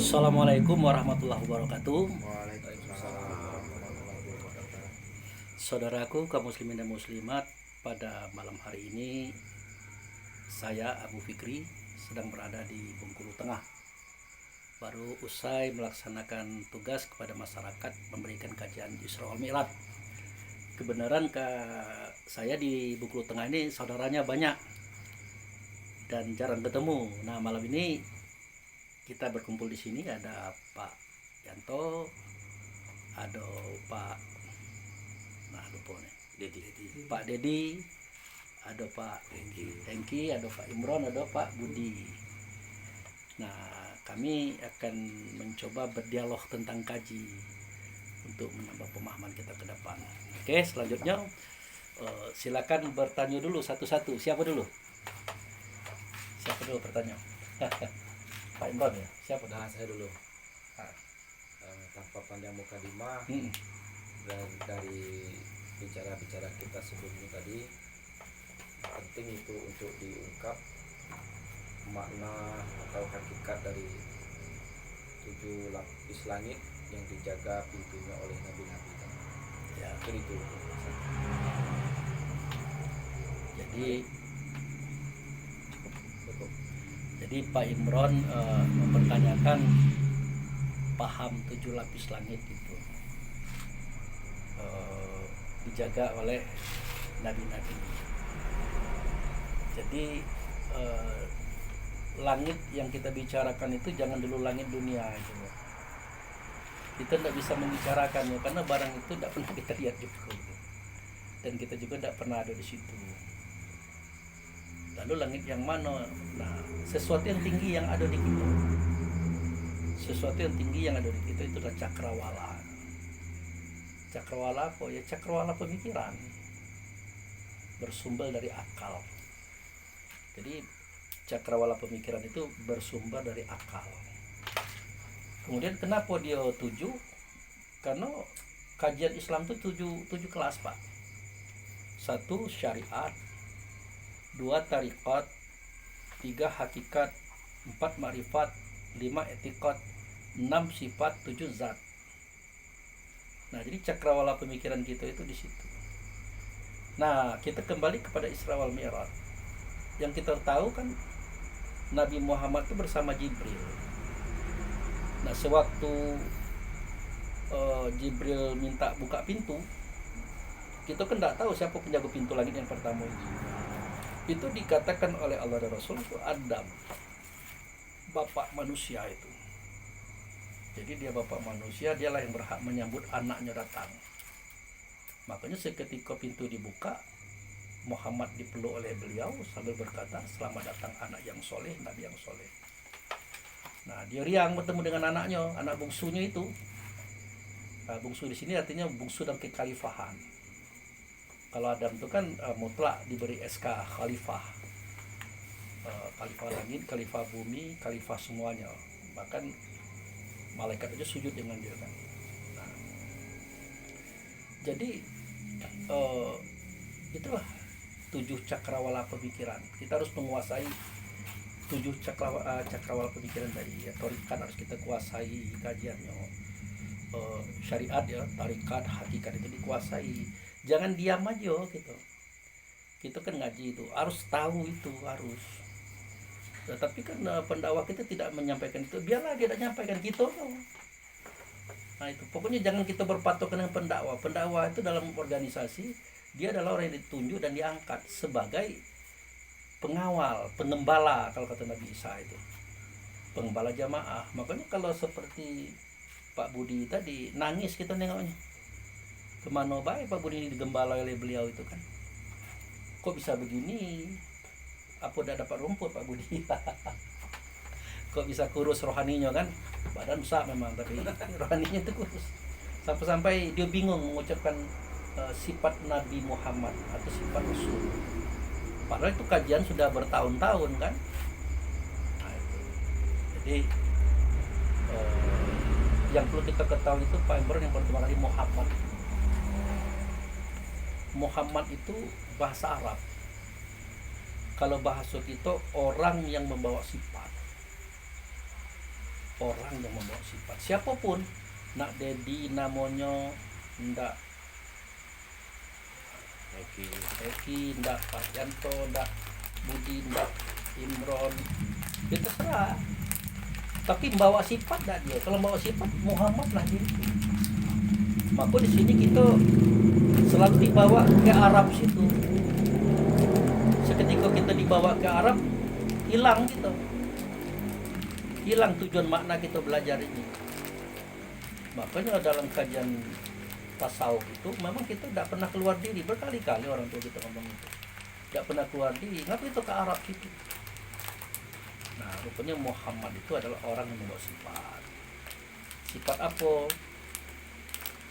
Assalamualaikum warahmatullahi wabarakatuh. Waalaikumsalam warahmatullahi wabarakatuh. Saudaraku kaum muslimin dan muslimat, pada malam hari ini saya Abu Fikri sedang berada di Bengkulu Tengah. Baru usai melaksanakan tugas kepada masyarakat memberikan kajian Isra wal Mi'raj. Kebenaran saya di Bengkulu Tengah ini saudaranya banyak dan jarang ketemu. Nah, malam ini kita berkumpul di sini, ada Pak Yanto, ada Pak Pak Dedi, ada Pak Hengki, ada Pak Imron, ada Pak Budi. Nah, kami akan mencoba berdialog tentang kaji untuk menambah pemahaman kita ke depan. Oke, selanjutnya silakan bertanya dulu satu-satu. Siapa dulu bertanya? Pak Imron ya? Siapa? Nah, saya dulu. Tanpa panjang mukadimah, dari bicara-bicara kita sebelumnya tadi, penting itu untuk diungkap makna atau hakikat dari 7 lapis langit yang dijaga pintunya oleh nabi-nabi. Ya. Itu. Jadi Pak Imron mempertanyakan paham 7 lapis langit itu dijaga oleh nabi-nabi. Jadi langit yang kita bicarakan itu jangan dulu langit dunia itu. Kita tidak bisa membicarakannya karena barang itu tidak pernah kita lihat juga, dan kita juga tidak pernah ada di situ. Lalu langit yang mana? Nah, sesuatu yang tinggi yang ada di kita, sesuatu yang tinggi yang ada di kita itu adalah cakrawala. Cakrawala apa ya? Cakrawala pemikiran, bersumber dari akal. Jadi cakrawala pemikiran itu bersumber dari akal. Kemudian kenapa dia 7? Karena kajian Islam itu 7 kelas, Pak. 1 syariat, 2 tariqat, 3 hakikat, 4 ma'rifat, 5 etiqat, 6 sifat, 7 zat. Nah, jadi cakrawala pemikiran kita itu di situ. Nah, kita kembali kepada Isra wal Mi'raj. Yang kita tahu kan Nabi Muhammad itu bersama Jibril. Nah, sewaktu Jibril minta buka pintu, kita kan tidak tahu siapa penjaga pintu langit yang pertama itu dikatakan oleh Allah dan Rasul itu Adam, bapak manusia itu. Jadi dia bapak manusia, dialah yang berhak menyambut anaknya datang. Makanya seketika pintu dibuka, Muhammad dipeluk oleh beliau sambil berkata, selamat datang anak yang soleh, nabi yang soleh. Nah, dia riang bertemu dengan anaknya, anak bungsunya itu. Nah, bungsu di sini artinya bungsu dalam kekhalifahan. Kalau Adam itu kan mutlak diberi SK khalifah, khalifah langit, khalifah bumi, khalifah semuanya. Bahkan malaikat aja sujud dengan dia kan. Nah, jadi itulah 7 cakrawala pemikiran. Kita harus menguasai 7 cakrawala pemikiran tadi ya. Tarikat harus kita kuasai kajiannya. Syariat ya, tarikat, hakikat itu dikuasai. Jangan diam aja gitu. Kita kan ngaji itu harus tahu, itu harus. Nah, tapi kan pendakwah kita tidak menyampaikan itu, biarlah dia tidak menyampaikan gitu. Nah, itu pokoknya jangan kita berpatok dengan pendakwa. Pendakwa itu dalam organisasi dia adalah orang yang ditunjuk dan diangkat sebagai pengawal, pengembala, kalau kata Nabi Isa itu, pengembala jamaah. Makanya kalau seperti Pak Budi tadi nangis kita nengoknya, kemana baik Pak Budi ini digembala oleh beliau itu kan, kok bisa begini, apa udah dapat rumput Pak Budi? Kok bisa kurus rohaninya kan, badan besar memang tapi rohaninya itu kurus, sampai dia bingung mengucapkan sifat Nabi Muhammad atau sifat Rasul, padahal itu kajian sudah bertahun-tahun kan. Nah, itu. Jadi yang perlu kita ketahui itu Pak Imron, yang pertama kali Muhammad itu bahasa Arab. Kalau bahasa kita orang yang membawa sifat. orang yang membawa sifat. Siapapun, nak Dedi namanya ndak Eki, ndak Pak Yanto, ndak Budi, ndak Imron, ya terserah. Tapi membawa sifat ndak dia. Kalau membawa sifat Muhammad lah dia. Maka di sini kita selalu dibawa ke Arab situ. Seketika kita dibawa ke Arab, hilang gitu. Hilang tujuan makna kita belajar ini. Makanya dalam kajian tasawuf itu memang kita tidak pernah keluar diri. Berkali-kali orang tua kita ngomong itu, tidak pernah keluar diri. Ngapa itu ke Arab situ? Nah, rupanya Muhammad itu adalah orang yang membawa sifat. Sifat apa?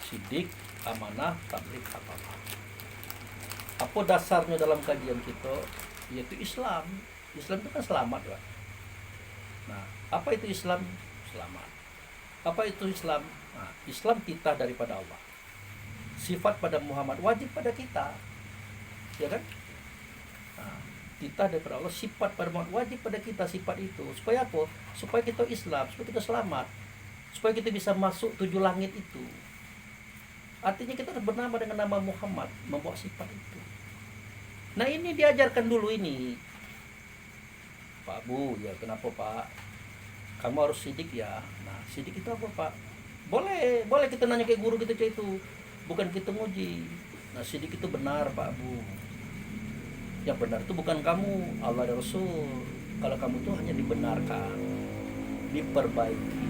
Sidik, amanah, tabligh, kafafah. Apa dasarnya dalam kajian kita? Yaitu Islam. Islam itu kan selamat, Pak. Nah, apa itu Islam? Selamat. Apa itu Islam? Nah, Islam titah daripada Allah. Sifat pada Muhammad wajib pada kita. Ya kan? Nah, titah daripada Allah, sifat pada Muhammad wajib pada kita, sifat itu. Supaya apa? Supaya kita Islam, supaya kita selamat. Supaya kita bisa masuk 7 langit itu. Artinya kita bernama dengan nama Muhammad, membawa sifat itu. Nah, ini diajarkan dulu ini. Pak Bu, ya kenapa Pak? Kamu harus sidik ya. Nah, sidik itu apa Pak? Boleh kita nanya ke guru kita itu. Bukan kita nguji. Nah, sidik itu benar Pak Bu. Yang benar itu bukan kamu, Allah dan Rasul. Kalau kamu itu hanya dibenarkan, diperbaiki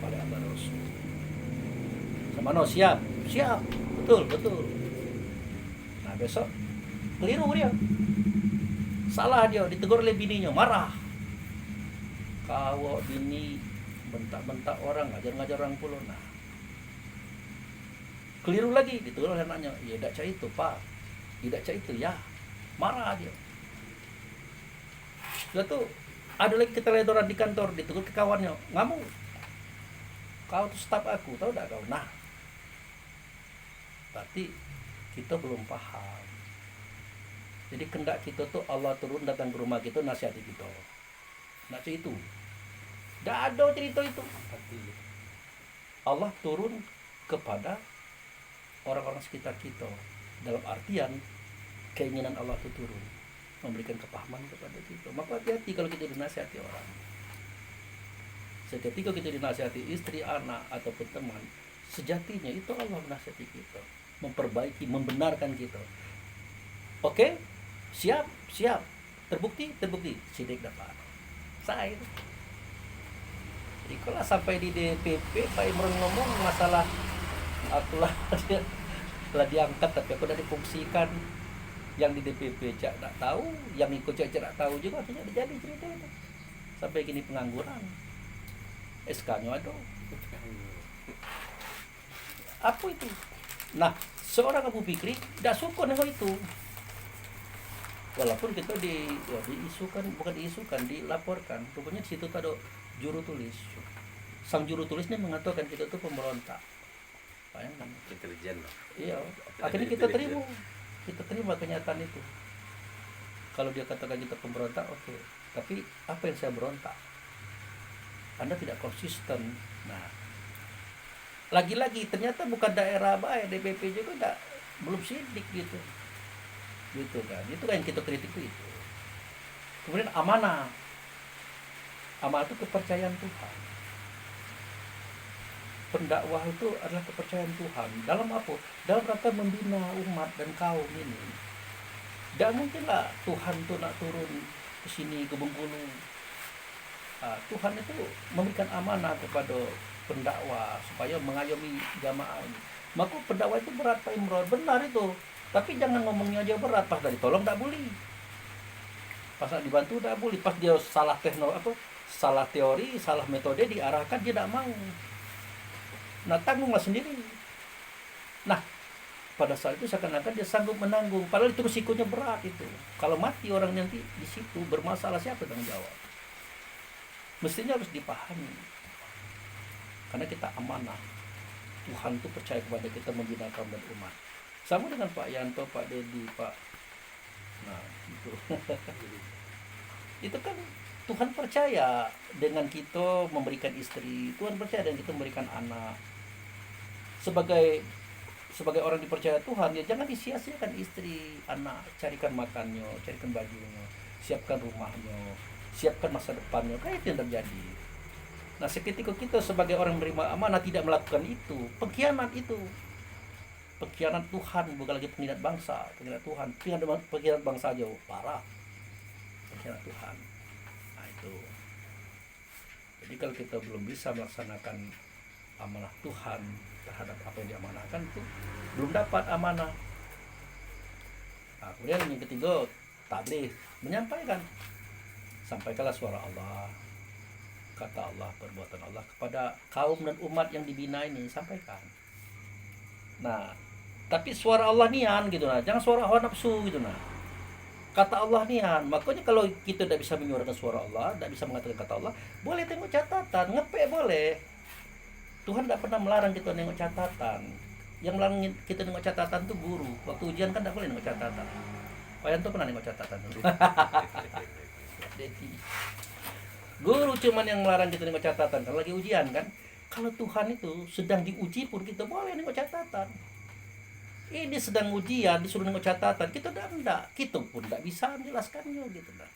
oleh Allah dan Rasul. Sama no, siap, betul. Nah, besok keliru dia. Salah dia, ditegur oleh bininya, marah. Kau bini bentak-bentak orang, ngajar-ngajar orang pulau. Nah, keliru lagi, ditegur oleh anaknya. Ya tidak cah itu Pak, tidak cah itu ya. Marah dia. Sudah tuh ada lagi keteledoran di kantor, ditegur ke kawannya, ngamu. Kau tuh staf aku, tahu tidak kau? Nah, berarti kita belum paham. Jadi kendak kita tuh Allah turun datang ke rumah kita, nasihati kita. Nak cerita itu. Tidak ada cerita itu. Allah turun kepada orang-orang sekitar kita. Dalam artian keinginan Allah itu turun, memberikan kepahaman kepada kita. Maka hati-hati kalau kita dinasihati orang. Ketika kita dinasihati istri, anak, ataupun teman, sejatinya itu Allah menasihati kita, memperbaiki, membenarkan kita. Oke? Siap. Terbukti. Sidik dapat. Saya itu. Jadi kalau sampai di DPP Pak Imron ngomong masalah akulah telah diangkat, tapi aku udah difungsikan. Yang di DPP cak tak tahu, yang ikut cak tak tahu juga, akhirnya jadi cerita itu. Sampai gini pengangguran. SK-nya ada. Apa itu? Nah, seorang Abu Fikri tidak suka dengan itu. Walaupun kita dilaporkan. Rupanya di situ ada juru tulis. Sang juru tulisnya mengatakan kita itu pemberontak. Bayangkan. Intelijen. Iya. Akhirnya kita terima kenyataan itu. Kalau dia katakan kita pemberontak, oke. Tapi apa yang saya berontak? Anda tidak konsisten. Nah, lagi-lagi ternyata bukan daerah baik, DPP juga belum sidik gitu kan. Itu kan yang kita kritik itu. Kemudian amanah itu kepercayaan Tuhan. Pendakwah itu adalah kepercayaan Tuhan. Dalam apa? Dalam rangka membina umat dan kaum ini. Tidak mungkinlah Tuhan tuh nak turun ke sini, ke Bengkulu. Tuhan itu memberikan amanah kepada pendakwah supaya mengayomi jamaah ini. Maka pendakwah itu berat Pak Imron, benar itu. Tapi jangan ngomongnya aja berat, pas dari tolong tak boleh. Pas dibantu tak boleh, pas dia salah salah teori, salah metode diarahkan dia tidak mau. Nah, tanggunglah sendiri. Nah, pada saat itu seakan-akan dia sanggup menanggung, padahal itu risikonya berat itu. Kalau mati orang nanti di situ bermasalah, siapa tanggung jawab? Mestinya harus dipahami. Karena kita amanah. Tuhan itu percaya kepada kita membina kaum dan umat. Sama dengan Pak Yanto, Pak Dedi, Pak. Nah, itu. Itu kan Tuhan percaya dengan kita memberikan istri, Tuhan percaya dengan kita memberikan anak. Sebagai sebagai orang dipercaya Tuhan, ya jangan disia-siakan istri, anak, carikan makannya, carikan bajunya, siapkan rumahnya, siapkan masa depannya. Kayak itu yang terjadi. Nah, seketika kita sebagai orang menerima amanah tidak melakukan itu, pengkhianat itu. Pengkhianat Tuhan, bukan lagi pengkhianat bangsa, pengkhianat Tuhan, pengkhianat bangsa jauh parah. Pengkhianat Tuhan. Nah, itu. Jadi kalau kita belum bisa melaksanakan amanah Tuhan terhadap apa yang diamanahkan, itu belum dapat amanah. Nah, kemudian yang ketiga, tabligh, menyampaikan. Sampaikanlah suara Allah, kata Allah, perbuatan Allah kepada kaum dan umat yang dibina ini, sampaikan. Nah, tapi suara Allah nian gitu nah, jangan suara hawa nafsu gitu nah. Kata Allah nian, makanya kalau kita tidak bisa menyuarakan suara Allah, tidak bisa mengatakan kata Allah, boleh tengok catatan, ngepek boleh. Tuhan tidak pernah melarang kita nengok catatan. Yang melarang kita nengok catatan tuh guru. Waktu ujian kan tidak boleh nengok catatan. Pak Yanto pernah nengok catatan dulu. Guru cuman yang melarang kita nengok catatan kalau lagi ujian kan. Kalau Tuhan itu sedang diuji pun kita boleh nengok catatan. Ini sedang ujian disuruh nengok catatan, kita tidak, kita pun tidak bisa menjelaskannya gitu nah.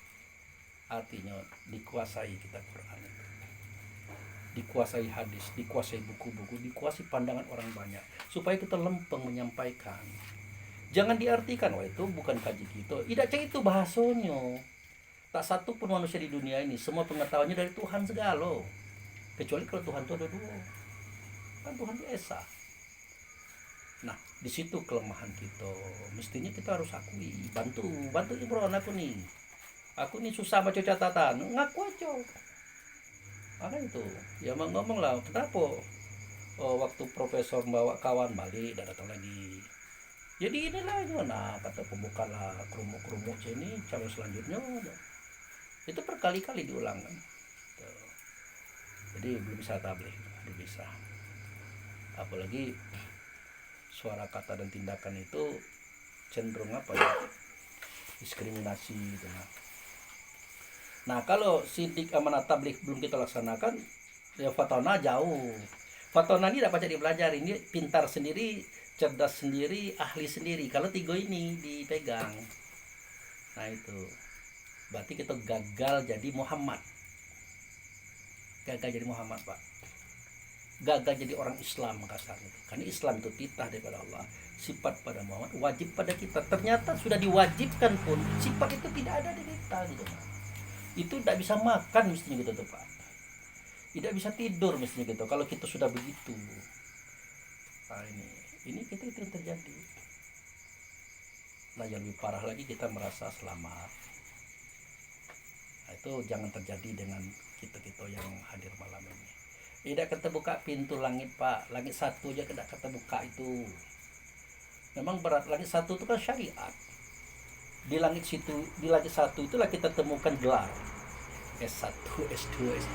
Artinya dikuasai kita Quran itu, dikuasai hadis, dikuasai buku-buku, dikuasai pandangan orang banyak, supaya kita lempeng menyampaikan. Jangan diartikan, wah itu bukan kaji kita. Tidak cek itu bahasanya. Tak satu pun manusia di dunia ini semua pengetahuannya dari Tuhan segala. Kecuali kalau Tuhan itu ada dua. Kan Tuhan di Esa. Nah, di situ kelemahan kita. Mestinya kita harus akui, bantu Imron aku nih. Aku nih susah baca catatan, ngaku aja. Apa itu? Ya ngomong lah, kenapa? Oh, waktu profesor bawa kawan balik, datang lagi. Jadi inilah gimana kata pembuka lah kerumuk sini calon selanjutnya. Itu berkali-kali diulang kan. Jadi belum bisa tabligh, belum bisa. Apalagi suara kata dan tindakan itu cenderung apa ya, diskriminasi gitu. Nah kalau sidik amanah tabligh belum kita laksanakan, ya fatona jauh. Fatona ini dapat jadi belajar, ini pintar sendiri, cerdas sendiri, ahli sendiri. Kalau tiga ini dipegang, nah itu berarti kita gagal jadi Muhammad. Gagal jadi Muhammad Pak. Gagal jadi orang Islam kasarnya. Karena Islam itu titah daripada Allah, sifat pada Muhammad wajib pada kita. Ternyata sudah diwajibkan pun sifat itu tidak ada di kita gitu. Itu tidak bisa makan mestinya gitu tuh Pak. Tidak bisa tidur mestinya gitu kalau kita sudah begitu. Nah ini kita itu yang terjadi. Nah yang lebih parah lagi kita merasa selamat. Nah, itu jangan terjadi dengan kita yang hadir malam ini. Tidak keterbuka pintu langit Pak, langit satu aja tidak keterbuka itu. Memang berat, langit satu itu kan syariat. Di langit satu itulah kita temukan gelar S1, S2, S3,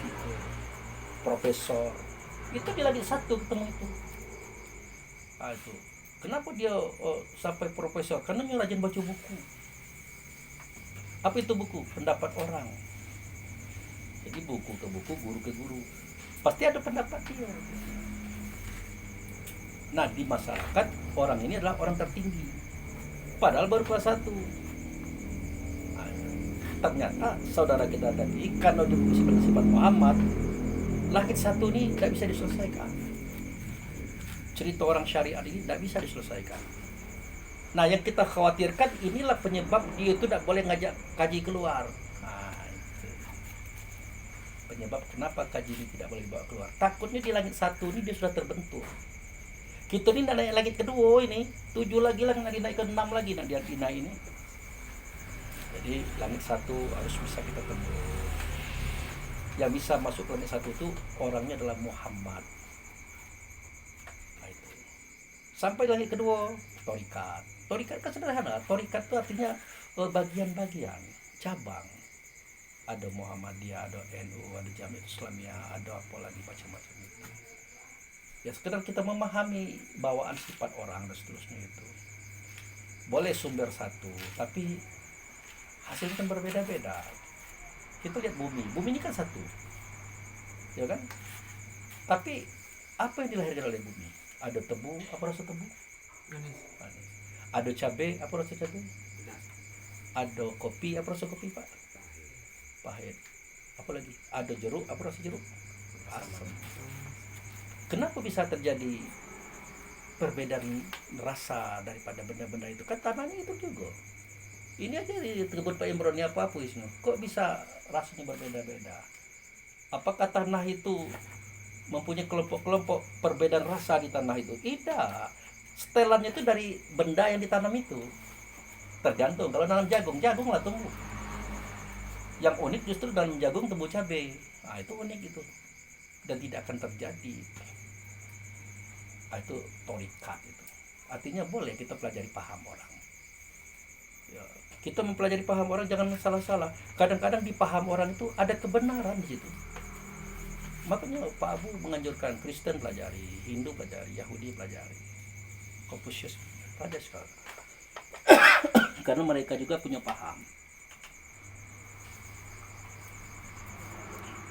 profesor. Itu di langit satu ketemu itu. Nah, itu. Kenapa dia sampai profesor? Karena dia rajin baca buku. Apa itu buku? Pendapat orang. Jadi buku ke buku, guru ke guru. Pasti ada pendapat dia. Nah di masyarakat orang ini adalah orang tertinggi, padahal baru kelas 1. Nah, ternyata saudara kita tadi karena dia sifat Muhammad, langit satu ini tidak bisa diselesaikan. Cerita orang syariat ini tidak bisa diselesaikan. Nah yang kita khawatirkan inilah penyebab dia itu tidak boleh ngajak kaji keluar. Penyebab kenapa kaji ini tidak boleh dibawa keluar. Takutnya di langit satu ini dia sudah terbentuk. Kita ini naik langit kedua ini, 7 lagi lah, nanti naik ke 6 lagi nanti dinaik ini. Jadi langit satu harus bisa kita tembus. Yang bisa masuk langit satu itu orangnya adalah Muhammad. Nah, itu. Sampai langit kedua, torikat. Torikat kan sederhana. Torikat itu artinya bagian-bagian, cabang. Ada Muhammadiyah, ada NU, ada Jamiat Islamiyah, ada apa lagi macam-macam itu. Ya sekedar kita memahami bawaan sifat orang dan seterusnya itu. Boleh sumber satu, tapi hasilnya kan berbeda-beda. Kita lihat bumi ini kan satu, ya kan? Tapi apa yang dilahirkan oleh bumi? Ada tebu, apa rasa tebu? Manis. Ada cabai, apa rasa cabai? Ada kopi, apa rasa kopi, Pak? Pahit. Apa lagi? Ada jeruk, apa rasa jeruk? Asam. Kenapa bisa terjadi perbedaan rasa daripada benda-benda itu? Kan tanahnya itu juga. Ini aja di kebun Pak Imron ini apa isinya? Kok bisa rasanya berbeda-beda? Apakah tanah itu mempunyai kelompok-kelompok perbedaan rasa di tanah itu? Tidak. Setelannya itu dari benda yang ditanam itu. Tergantung. Kalau nanam jagung, jagung lah tumbuh. Yang unik justru dalam jagung tumbuh cabai. Nah, itu unik itu. Dan tidak akan terjadi. Nah, itu torikat itu. Artinya boleh kita pelajari paham orang. Ya, kita mempelajari paham orang jangan salah-salah. Kadang-kadang di paham orang itu ada kebenaran di situ. Makanya Pak Abu menganjurkan Kristen pelajari, Hindu pelajari, Yahudi pelajari, Konfusius pelajari sekarang. Karena mereka juga punya paham.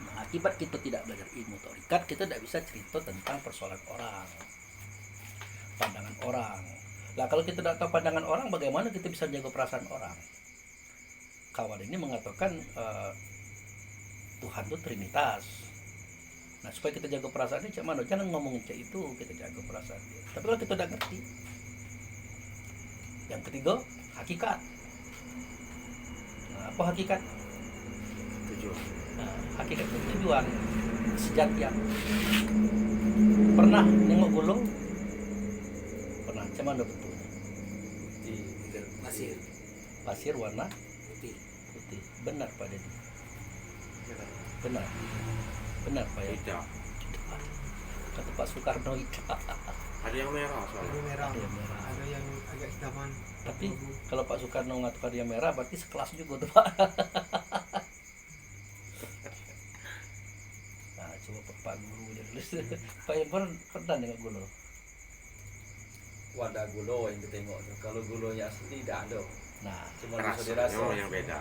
Nah, akibat kita tidak belajar ilmu torikat, kita tidak bisa cerita tentang persoalan orang, pandangan orang. Lah kalau kita tidak tahu pandangan orang, bagaimana kita bisa jaga perasaan orang? Kawan ini mengatakan Tuhan itu Trinitas. Nah, supaya kita jaga perasaannya, cak mana? Jangan ngomongin cak itu, kita jaga perasaan dia. Tapi kalau kita tidak ngerti, yang ketiga, hakikat. Nah, apa hakikat? Tujuan. Nah, hakikat itu tujuan sejatian. Pernah nengok gulung? Pernah, cak mana bentuknya? Pasir. Pasir warna Putih. putih. Benar Pak Dedi? Benar. Benar Pak ya? Tidak. Kata Pak Soekarno itu. Ada yang merah soalnya. Ada yang merah. Ada yang agak hitaman. Tapi kalau Pak Soekarno mengatakan dia merah, berarti sekelas juga tuh Pak. Nah, coba Pak Guru dia tulis. Pak Imron pernah nengok gulu? Wadah gulo yang ditengok tuh. Kalau gulonya asli tidak ada. Nah, Cuma bisa Rasanya dirasa. yang beda.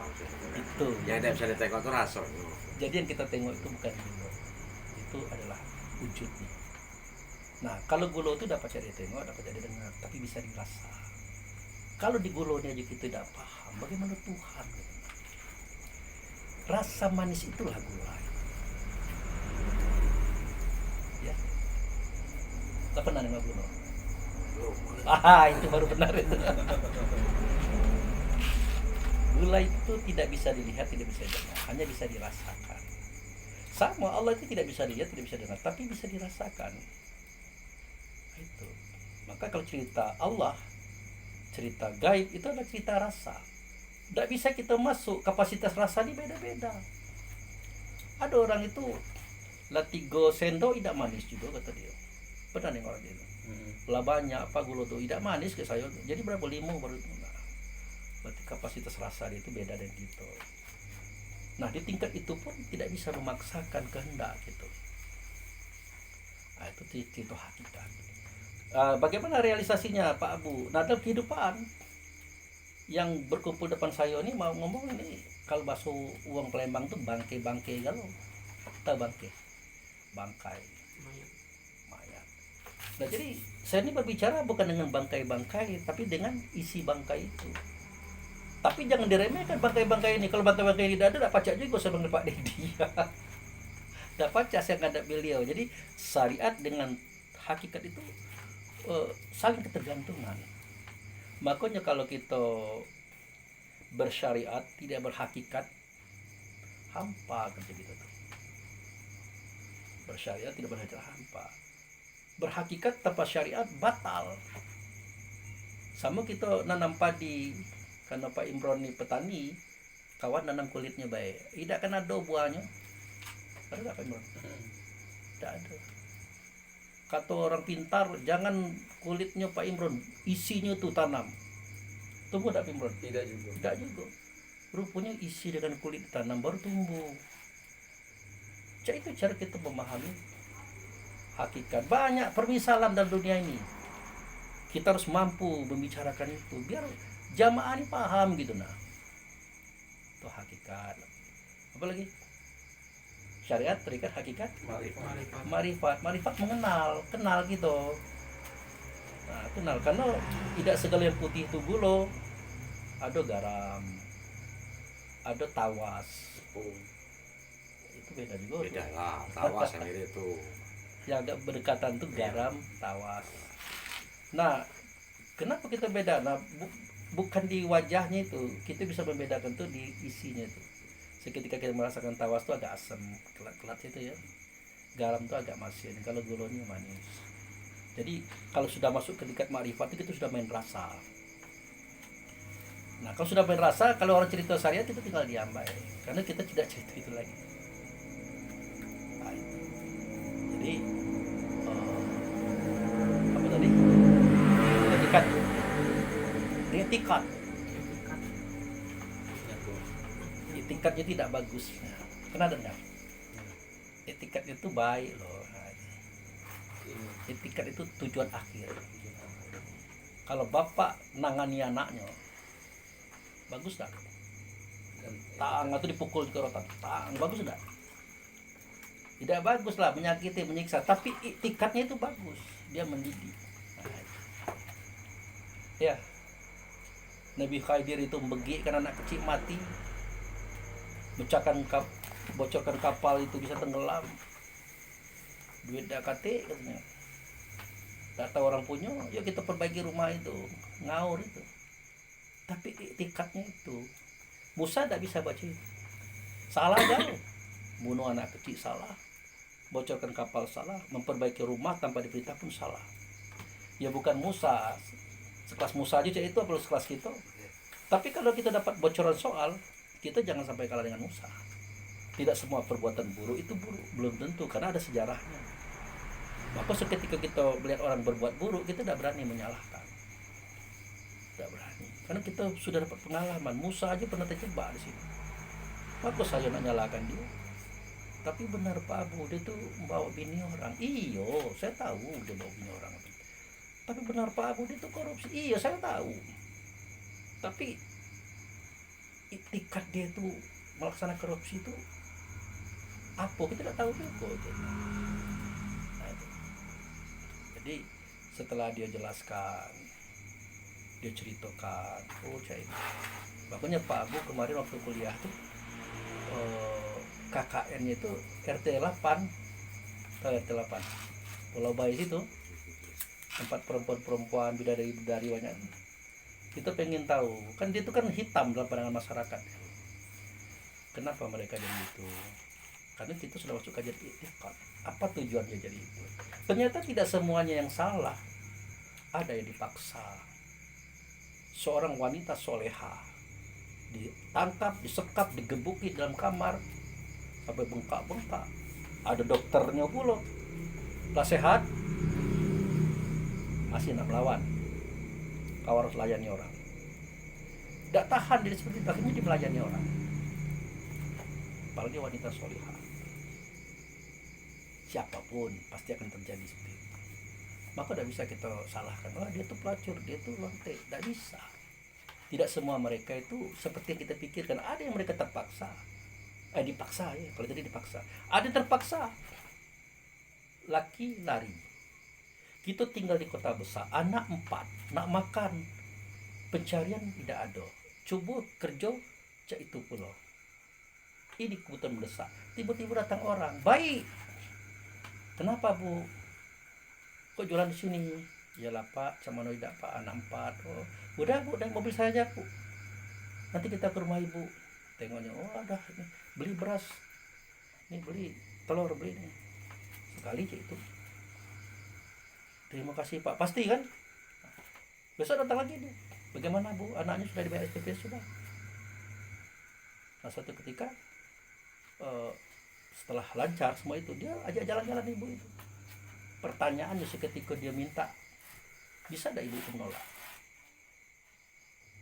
itu. Yang tidak bisa ditengok itu rasanya. Jadi yang kita tengok itu bukan gulu. Itu adalah wujudnya. Nah, kalau gulo itu dapat jadi tengok, dapat jadi dengar, tapi bisa dirasa. Kalau di gulonya aja kita tidak paham, bagaimana Tuhan? Rasa manis itulah gula. Ya. Tak pernah nengok gulo. Itu baru benar itu. Gula itu tidak bisa dilihat, tidak bisa dengar, hanya bisa dirasakan. Sama Allah itu tidak bisa dilihat, tidak bisa dengar, tapi bisa dirasakan. Itu. Maka kalau cerita Allah, cerita gaib itu adalah cerita rasa. Tidak bisa kita masuk, kapasitas rasa ini beda-beda. Ada orang itu lah 3 sendok tidak manis juga kata dia. Pernah nih orang dia. Lah banyak apa gula tuh tidak manis ke saya. Jadi berapa 5 baru nah, berarti kapasitas rasa dia itu beda dengan gitu. Nah, di tingkat itu pun tidak bisa memaksakan kehendak gitu. Nah, itu hakikat. Bagaimana realisasinya Pak Abu? Nah, dalam kehidupan yang berkumpul depan saya ini mau ngomong ini kalau bahasa uang Palembang tuh bangke-bangke galau. Tahu bangke? Bangkai. Mayat. Nah, jadi saya ini berbicara bukan dengan bangkai-bangkai, tapi dengan isi bangkai itu. Tapi jangan diremehkan bangkai-bangkai ini. Kalau bangkai-bangkai ini tidak ada, pacak juga saya panggil Pak Dedi. Tidak pacak saya ngadap beliau. Jadi syariat dengan hakikat itu saling ketergantungan. Makanya kalau kita bersyariat tidak berhakikat, hampa kerja kita tuh. Bersyariat tidak berhakikat, hampa. Berhakikat tanpa syariat batal. Sama kita nanam padi, karena Pak Imron ini petani, kawan nanam kulitnya baik. Tidak kan ada buahnya. Ada tak Pak Imron? Tidak ada. Kata orang pintar, jangan kulitnya Pak Imron, isinya tuh tanam. Tumbuh tak Pak Imron? Tidak juga. Tidak juga. Rupanya isi dengan kulit tanam baru tumbuh. Jadi itu cara kita memahami hakikat. Banyak permisalan dalam dunia ini. Kita harus mampu membicarakan itu biar jamaah ini paham gitu nah. Itu hakikat. Apalagi syariat, terikat, hakikat, Marifat. marifat kenal gitu. Nah, kenal karena tidak segala yang putih itu gula. Ada garam, ada tawas. Tepung. Itu beda juga. Beda lah, tawas yang itu. Yang agak berdekatan tuh garam, tawas. Nah, kenapa kita beda? Nah, bukan di wajahnya itu, kita bisa membedakan tuh di isinya itu. Seketika kita merasakan tawas tuh agak asam, kelat-kelat itu ya. Garam tuh agak masin, kalau gulanya manis. Jadi kalau sudah masuk ke tingkat makrifat itu kita sudah main rasa. Nah, kalau sudah main rasa, kalau orang cerita syariat itu tinggal diambai, karena kita tidak cerita itu lagi. Nah, itu. Jadi apa tadi? Etikat. Etikat. Etikatnya tidak bagus. Nah, pernah dengar? Etikat itu baik loh. Nah, etikat itu tujuan akhir. Kalau bapak nangani anaknya, bagus tak? Tang atau dipukul ke rotan, tang bagus tak? Tidak bagus lah, menyakiti, menyiksa. Tapi etikatnya itu bagus, dia mendidik. Nah, ya, Nabi Khidir itu membegikkan anak kecil mati, bocorkan kapal itu bisa tenggelam. Duit dah kate katanya. Tak tahu orang punya, ya kita perbaiki rumah itu, ngaur itu. Tapi etikatnya itu, Musa tidak bisa baca itu. Salah jauh, bunuh anak kecil salah, bocorkan kapal salah, memperbaiki rumah tanpa diperintah pun salah. Ya bukan Musa, sekelas Musa aja itu, apalagi sekelas kita. Tapi kalau kita dapat bocoran soal, kita jangan sampai kalah dengan Musa. Tidak semua perbuatan buruk itu buruk, belum tentu, karena ada sejarahnya. Maka seketika kita melihat orang berbuat buruk, kita tidak berani menyalahkan. Tidak berani, karena kita sudah dapat pengalaman. Musa aja pernah terjebak di sini. Maka saya nak nyalahkan dia. Tapi benar Pak Abu, dia tuh bawa bini orang. Iyo, saya tahu dia bawa bini orang. Tapi benar Pak Abu, dia tuh korupsi. Iya, saya tahu. Tapi itikat dia tuh melaksanakan korupsi itu apa? Kita tidak tahu juga. Nah, itu. Jadi setelah dia jelaskan, dia ceritakan, oh cah ini. Makanya Pak Abu kemarin waktu kuliah tuh KKN-nya itu RT 8, tahu RT 8 Pulau Bayi itu, tempat perempuan-perempuan bidadari banyak. Kita pengen tahu, kan dia itu kan hitam dalam pandangan masyarakat. Kenapa mereka jadi itu? Karena kita sudah masuk kajian itikat. Apa tujuannya jadi itu? Ternyata tidak semuanya yang salah. Ada yang dipaksa. Seorang wanita soleha ditangkap, disekap, digebuki dalam kamar sampai bengkak-bengkak. Ada dokternya pula. Lah sehat, masih nak melawan. Kau harus layani orang. Tidak tahan diri seperti itu, akhirnya dia melayani orang. Apalagi wanita solihah. Siapapun pasti akan terjadi seperti itu. Maka tidak bisa kita salahkan, wah dia tuh pelacur, dia tuh lonte. Tidak bisa. Tidak semua mereka itu seperti yang kita pikirkan. Ada yang mereka terpaksa. Dipaksa ya, kalau tadi dipaksa. Ada yang terpaksa. Laki lari. Kita tinggal di kota besar, anak 4, nak makan, pencarian tidak ada. Coba kerja, cak itu pula. Ini kebutuhan mendesak. Tiba-tiba datang orang, baik. Kenapa Bu? Kok jualan di sini? Yalah Pak, sama tidak Pak, anak 4. Oh, udah Bu, naik mobil saya aja Bu. Nanti kita ke rumah Ibu. Tengoknya, oh ada ini, beli beras, ini beli telur, beli ini. Sekali cak itu. Terima kasih Pak, pasti kan? Besok datang lagi nih. Bagaimana Bu? Anaknya sudah dibayar SPP sudah. Nah suatu ketika setelah lancar semua itu, dia ajak jalan-jalan ibu itu. Pertanyaannya seketika dia minta, bisa ada ibu itu menolak?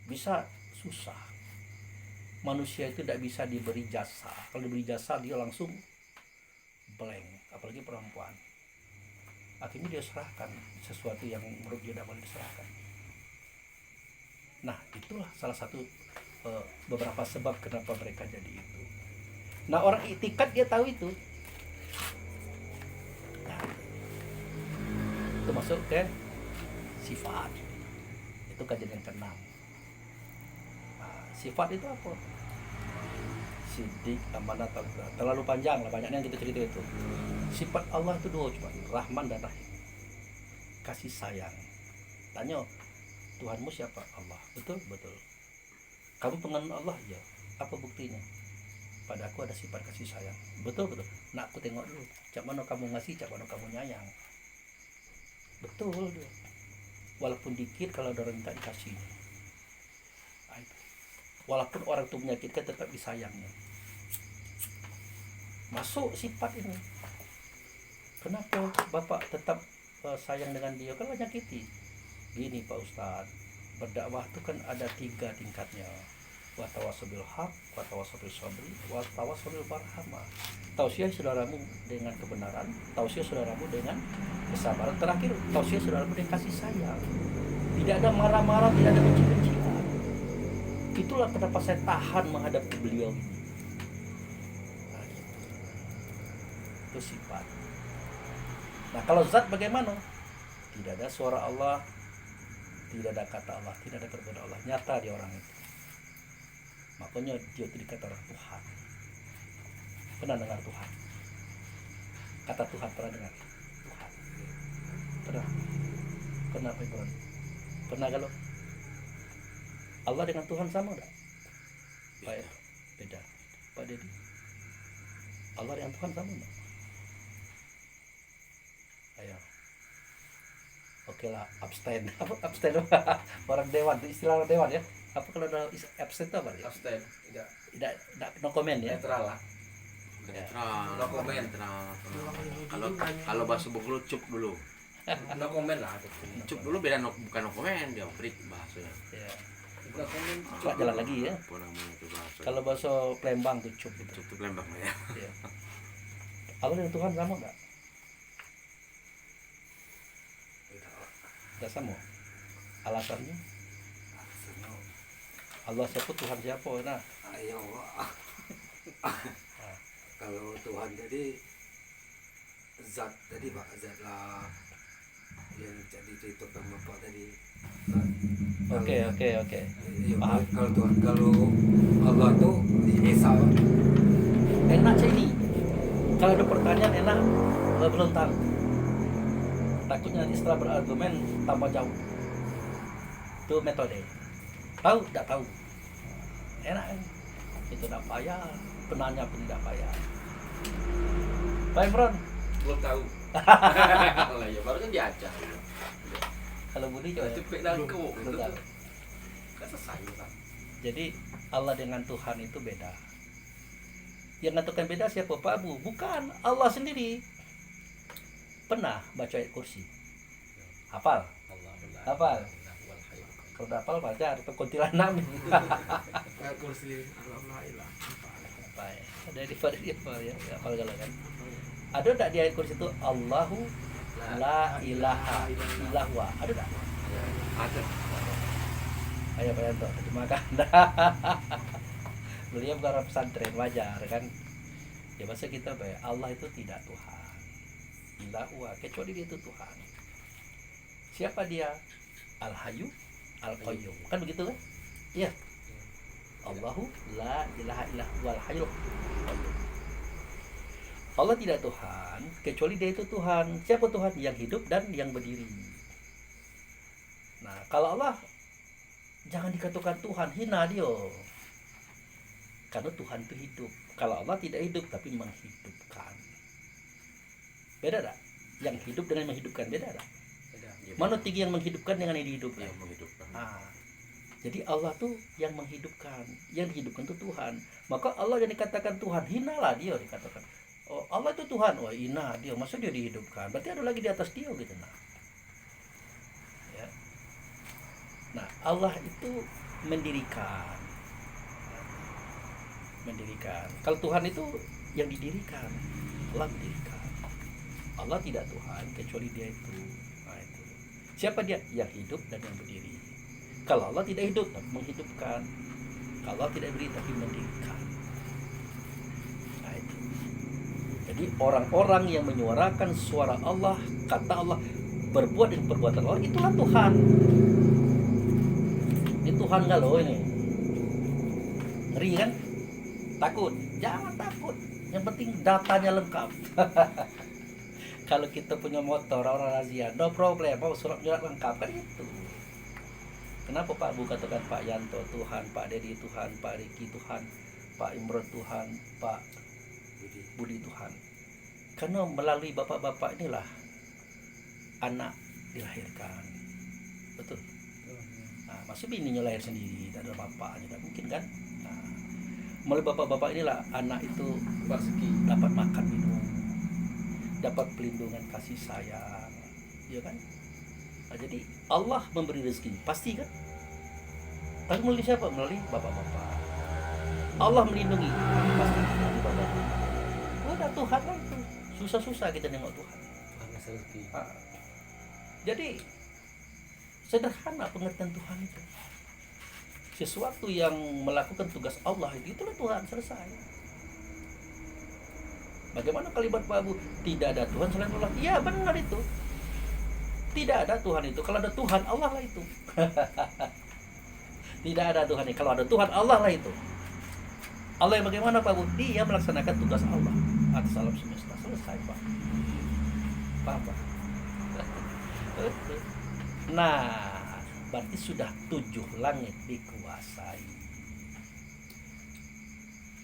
Bisa, susah. Manusia itu tidak bisa diberi jasa. Kalau diberi jasa dia langsung blank, apalagi perempuan. Akhirnya dia serahkan sesuatu yang menurut dia tidak boleh diserahkan. Nah itulah salah satu beberapa sebab kenapa mereka jadi itu. Nah orang iktikad dia tahu itu. Nah, itu masuk ke sifat. Itu kajian yang keenam. Nah, sifat itu apa? Sidik, amanah, tabligh. Terlalu panjang lah, banyaknya yang kita cerita itu. Sifat Allah itu dua cuma, Rahman dan Rahim. Kasih sayang. Tanya, Tuhanmu siapa? Allah. Betul? Betul. Kamu pengen Allah? Ya. Apa buktinya? Pada aku ada sifat kasih sayang. Betul? Betul. Nah aku tengok dulu, cak mana kamu ngasih, cak mana kamu nyayang. Betul dia. Walaupun dikit, kalau ada orang minta dikasih. Walaupun orang itu menyakitkan, tetap disayangnya. Masuk sifat ini. Kenapa Bapak tetap sayang dengan dia? Kalau nyakiti. Gini Pak Ustadz, berdakwah itu kan ada 3 tingkatnya. Wa tawassul bil haq, wa tawassul bis sabri, wa tawassul bil marhamah. Tausiah saudaramu dengan kebenaran, tausiah saudaramu dengan kesabaran. Terakhir, tausiah saudaramu dengan kasih sayang. Tidak ada marah-marah, tidak ada benci-bencian. Itulah kenapa saya tahan menghadapi beliau ini. Nah, gitu. Itu sifat. Nah kalau zat bagaimana? Tidak ada suara Allah, tidak ada kata Allah, tidak ada perbedaan Allah. Nyata dia orang itu. Makanya dia itu dikata orang Tuhan. Pernah dengar Tuhan? Kata Tuhan pernah dengar? Tuhan. Pernah? Pernah Pak Ibrahim? Pernah kalau? Allah dengan Tuhan sama enggak? Baik. Beda. Pak Dedi. Allah dengan Tuhan sama enggak? Ayo. Oke lah, abstain. Apa abstain? Orang dewan, istilah orang dewan ya. Apa kalau ada abstain itu apa ya? Abstain, Tidak no comment ya. netral lah. Netral. No comment. Netral. Kalau bahasa Bogor cup dulu. No comment lah. Cup dulu beda bukan no comment dia break bahasanya. Ya. No comment. Coba jalan lagi ya. Apa namanya itu bahasa? Kalau bahasa Palembang tuh cup itu. cup itu Lembang ya. Ya. Allah dengan Tuhan sama enggak? Enggak sama. Alasannya? Allah sebut Tuhan siapa? Nah, Ayo, kalau Tuhan tadi zat tadi Pak, zat lah yang jadi ceritakan Bapak tadi. oke. Iya, Paham. kalau Tuhan, kalau Allah tuh Esa. Enak sih ini. Kalau ada pertanyaan enak, belum tahu. Takutnya nanti setelah berargumen tambah jauh. Itu metode. Tahu? Tidak tahu. Enak kan? Itu tidak payah. Penanya pun tidak payah. Pak Imron, Belum tahu. Lah ya baru kan diajak. kalau Budi coba. Cepet dan kau. Belum tahu. Kan selesai kan. Jadi Allah dengan Tuhan itu beda. Yang menentukan beda siapa Pak Abu? Bukan Allah sendiri. Pernah baca ayat kursi? Hafal? Hafal? Kalau udah hafal baca atau kuntilanak nih. Kursi alhamdulillah. Apa ya? Ada di hafal ya, hafal kalau kan. Ada enggak di ayat kursi itu Allahu la ilaha illallah? Ada enggak? Ada. Ayo Pak Yanto, terjemahkan. Beliau bukan orang pesantren, wajar kan. Ya masa kita bayar Allah itu tidak Tuhan. Ilahu, kecuali dia itu Tuhan. Siapa dia? Al-Hayyu, Al-Qayyum. Kan begitu kan? Iya. Allahu la ilaha illa huwal hayyul qayyum. Allah tidak Tuhan, kecuali dia itu Tuhan. Siapa Tuhan? Yang hidup dan yang berdiri. Nah, kalau Allah jangan dikatakan Tuhan, hina dia. Karena Tuhan itu hidup. Kalau Allah tidak hidup tapi menghidupkan. Beda tak? Yang hidup dengan menghidupkan beda tak? Mana tinggi yang menghidupkan dengan yang dihidupkan? Yang menghidupkan. Jadi Allah tuh yang menghidupkan, yang dihidupkan tuh Tuhan. Maka Allah yang dikatakan Tuhan, hinalah dia dikatakan. Oh, Allah itu Tuhan, wah hina dia, masa dia dihidupkan? Berarti ada lagi di atas dia gitu nah. Ya. Nah, Allah itu mendirikan. Kalau Tuhan itu yang didirikan, Allah mendirikan. Allah tidak Tuhan kecuali dia itu. Nah, itu. Siapa dia? Yang hidup dan yang berdiri. Kalau Allah tidak hidup tapi menghidupkan. Kalau Allah tidak berdiri tapi mendirikan. Nah, Jadi orang-orang yang menyuarakan suara Allah, kata Allah, berbuat dengan perbuatan Allah, itulah Tuhan. Ini Tuhan nggak loh ini? Ngeri kan? Takut? Jangan takut. Yang penting datanya lengkap. Kalau kita punya motor, orang razia, no problem, mau surat lengkap kan itu. Kenapa Pak Bu katakan Pak Yanto Tuhan, Pak Dedi Tuhan, Pak Riki Tuhan, Pak Imron Tuhan, Pak Budi Tuhan? Karena melalui bapak-bapak inilah anak dilahirkan. Betul. Nah, maksud bininya lahir sendiri, tak ada bapaknya, tidak mungkin kan? Nah, melalui bapak-bapak inilah anak itu dapat makan minum, dapat pelindungan kasih sayang, ya kan? Nah, jadi Allah memberi rezeki, pasti kan? Tapi melalui siapa? Melalui bapak-bapak. Allah melindungi, pasti melalui bapak-bapak. Udah Tuhan lah itu. Susah-susah kita nengok Tuhan. Nah, jadi sederhana pengertian Tuhan itu. Sesuatu yang melakukan tugas Allah itulah Tuhan, selesai. Bagaimana kalimat Pak Abu? Tidak ada Tuhan selain Allah. Iya benar itu. Tidak ada Tuhan itu. Kalau ada Tuhan, Allah lah itu. Tidak ada Tuhan ini. Kalau ada Tuhan, Allah lah itu. Allah yang bagaimana Pak Abu? Dia melaksanakan tugas Allah atas alam semesta. Selesai Pak. Paham Pak? Nah, berarti sudah 7 langit dikuasai.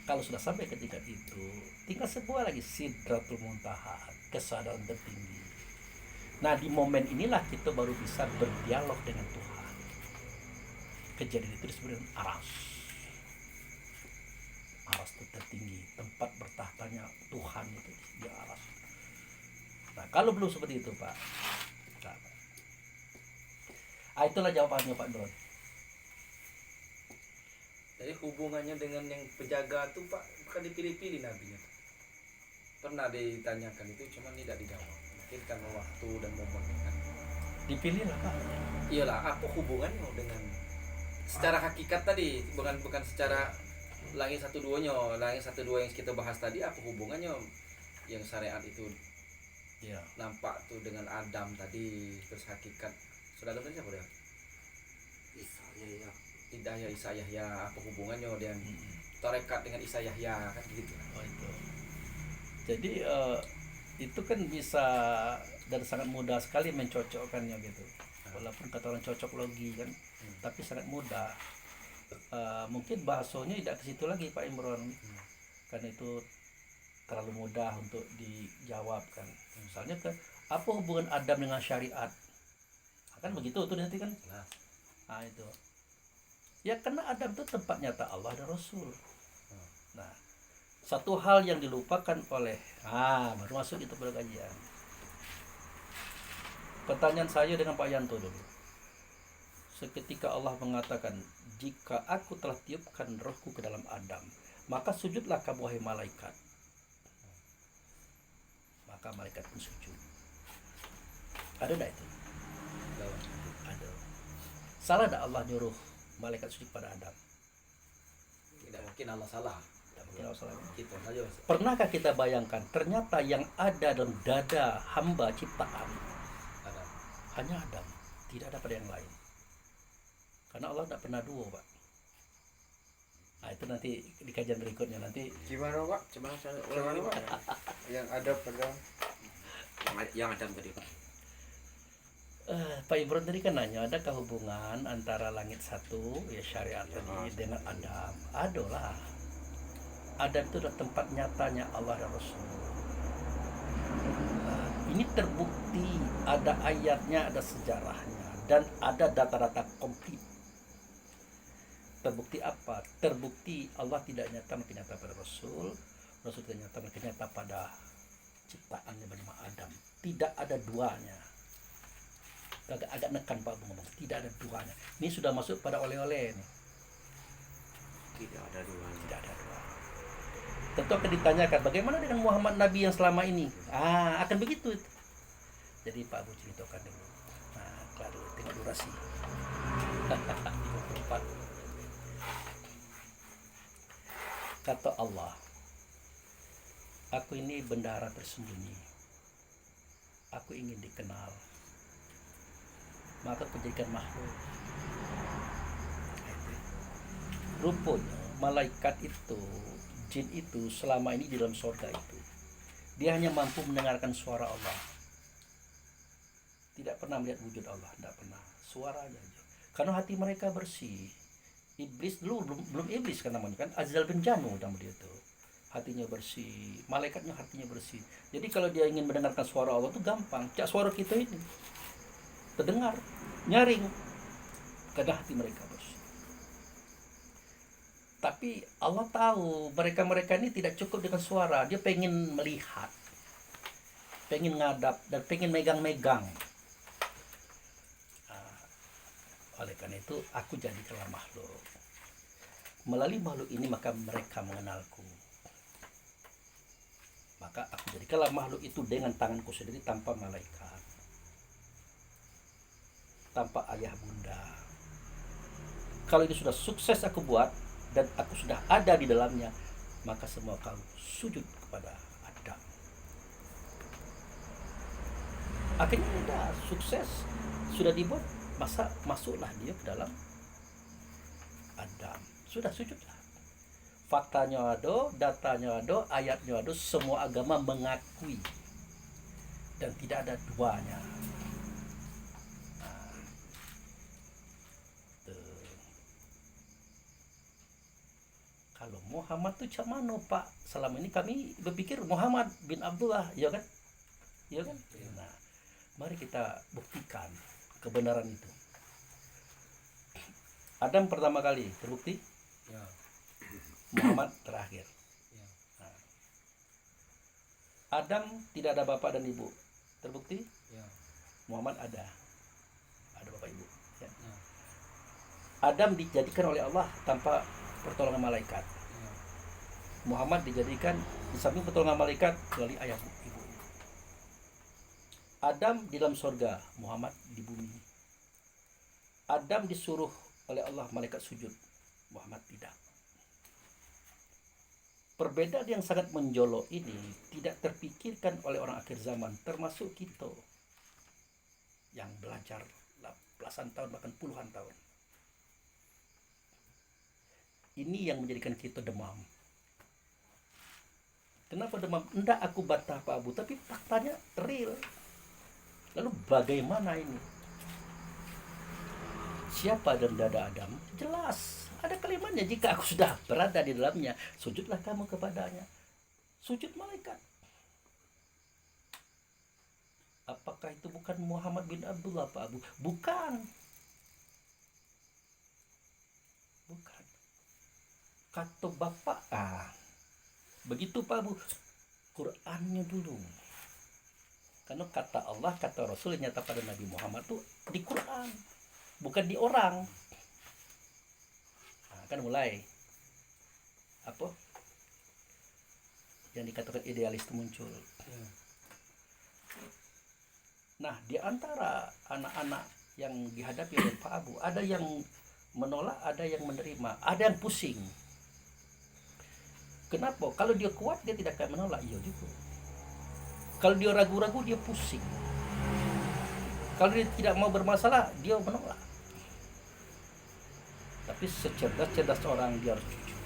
Kalau sudah sampai ke tingkat itu, tinggal sebuah lagi, Sidratul Muntaha, kesadaran tertinggi. Nah, di momen inilah kita baru bisa berdialog dengan Tuhan. Kejadian itu disebut dengan Aras. Aras itu tertinggi, tempat bertahtanya Tuhan itu di Aras. Nah, kalau belum seperti itu Pak, itulah jawabannya Pak Don. Jadi hubungannya dengan yang penjaga tuh Pak bukan dipilih-pilih nabinya. Pernah ditanyakan itu cuma tidak dijawab. Mungkin karena waktu dan momen kan. Dipilih lah Pak. Iyalah, apa hubungannya dengan secara hakikat tadi, bukan secara langit 1-2-nya. Langit 1-2 yang kita bahas tadi apa hubungannya yang syariat itu Iya. nampak tuh dengan Adam tadi, terus hakikat saudara tadi siapa dia? Hidayah Isa Yahya, apa hubungannya dan tarekat dengan Isa Yahya kan gitu. Oh itu. Jadi itu kan bisa dan sangat mudah sekali mencocokkannya gitu. Walaupun kata orang cocok logi kan, tapi sangat mudah. Mungkin bahasanya tidak ke situ lagi Pak Imron, karena itu terlalu mudah untuk dijawab kan. Misalnya kan, apa hubungan Adam dengan syariat? Kan begitu tuh nanti kan. Nah itu. Ya karena Adam itu tempat nyata Allah dan Rasul. Nah, satu hal yang dilupakan oleh baru masuk itu pada kajian. Pertanyaan saya dengan Pak Yanto dulu. Seketika Allah mengatakan, jika aku telah tiupkan rohku ke dalam Adam, maka sujudlah kamu wahai malaikat. Maka malaikat pun sujud. Ada enggak itu? Ada. Salah enggak Allah nyuruh malaikat sujud pada Adam? Tidak mungkin Allah salah. Tidak mungkin Allah salah. Gitu saja. Pernahkah kita bayangkan ternyata yang ada dalam dada hamba ciptaan Adam. hanya Adam, tidak ada pada yang lain. Karena Allah tidak pernah dua Pak. Nah itu nanti di kajian berikutnya nanti. Gimana Pak? Coba saya ulangi Pak. Yang ada pada yang ada tadi Pak. Pak Imron tadi kan nanya, adakah hubungan antara langit satu ya syariat tadi dengan Adam? Adalah. Adam itu adalah tempat nyatanya Allah dan Rasul. Nah, ini terbukti ada ayatnya, ada sejarahnya, dan ada data-data komplit. Terbukti apa? Terbukti Allah tidak nyata makin nyata pada Rasul, Rasul tidak nyata makin nyata pada ciptaannya bernama Adam. Tidak ada duanya. Agak nekan Pak ngomong, tidak ada duanya. Ini sudah masuk pada oleh-oleh nih. Tidak ada duanya. Tidak ada dua. Tentu akan ditanyakan bagaimana dengan Muhammad Nabi yang selama ini. Akan begitu itu. Jadi Pak Bu ceritakan dulu. Nah, kelar dulu, tengok durasi. 34. Kata Allah, Aku ini bendahara tersembunyi. Aku ingin dikenal. Maka aku jadikan makhluk. Rupanya malaikat itu, jin itu selama ini di dalam surga itu, dia hanya mampu mendengarkan suara Allah. Tidak pernah melihat wujud Allah, tidak pernah. Suaranya aja. Karena hati mereka bersih. Iblis dulu belum iblis kan namanya kan, Azal bin Janu nama dia itu. Hatinya bersih, malaikatnya hatinya bersih. Jadi kalau dia ingin mendengarkan suara Allah itu gampang. Cak suara kita ini terdengar, nyaring, karena hati mereka bersih. Tapi Allah tahu mereka ini tidak cukup dengan suara. Dia pengen melihat, pengen ngadap, dan pengen megang-megang. Oleh karena itu aku jadikanlah makhluk. Melalui makhluk ini maka mereka mengenalku. Maka aku jadikanlah makhluk itu dengan tanganku sendiri tanpa malaikat, tanpa ayah bunda. Kalau ini sudah sukses aku buat dan aku sudah ada di dalamnya, maka semua kaum sujud kepada Adam. Akhirnya sudah sukses, sudah dibuat, masa masuklah dia ke dalam Adam. Sudah sujudlah. Faktanya ada, datanya ada, ayatnya ada, semua agama mengakui dan tidak ada duanya. Nah, kalau Muhammad tuh cak mana Pak? Selama ini kami berpikir Muhammad bin Abdullah, ya kan? Ya kan? Nah, mari kita buktikan kebenaran itu. Adam pertama kali terbukti, Ya. Muhammad terakhir. Ya. Nah, Adam tidak ada bapak dan ibu, terbukti, Ya. Muhammad ada bapak ibu. Ya. Ya. Adam dijadikan oleh Allah tanpa pertolongan malaikat. Ya. Muhammad dijadikan di samping pertolongan malaikat melalui ayah ibu. Adam di dalam surga, Muhammad di bumi. Adam disuruh oleh Allah malaikat sujud, Muhammad tidak. Perbedaan yang sangat menjolok ini tidak terpikirkan oleh orang akhir zaman, termasuk kita yang belajar belasan tahun bahkan puluhan tahun. Ini yang menjadikan kita demam. Kenapa demam? Enggak aku bantah Pak Abu, tapi faktanya real. Lalu bagaimana ini? Siapa dalam dada Adam? Jelas. Ada kalimatnya, jika aku sudah berada di dalamnya, sujudlah kamu kepadanya. Sujud malaikat. Apakah itu bukan Muhammad bin Abdullah Pak Abu? Bukan. Bukan. Kata Bapak, begitu Pak Abu. Qurannya dulu. Karena kata Allah, kata Rasul yang nyata pada Nabi Muhammad itu di Quran, bukan di orang. Kan mulai apa yang dikatakan idealis itu muncul. Nah, di antara anak-anak yang dihadapi oleh Pak Abu, ada yang menolak, ada yang menerima, ada yang pusing. Kenapa? Kalau dia kuat dia tidak akan menolak, iya juga. Kalau dia ragu-ragu dia pusing. Kalau dia tidak mau bermasalah dia menolak. Tapi secerdas-cerdas orang dia harus jujur,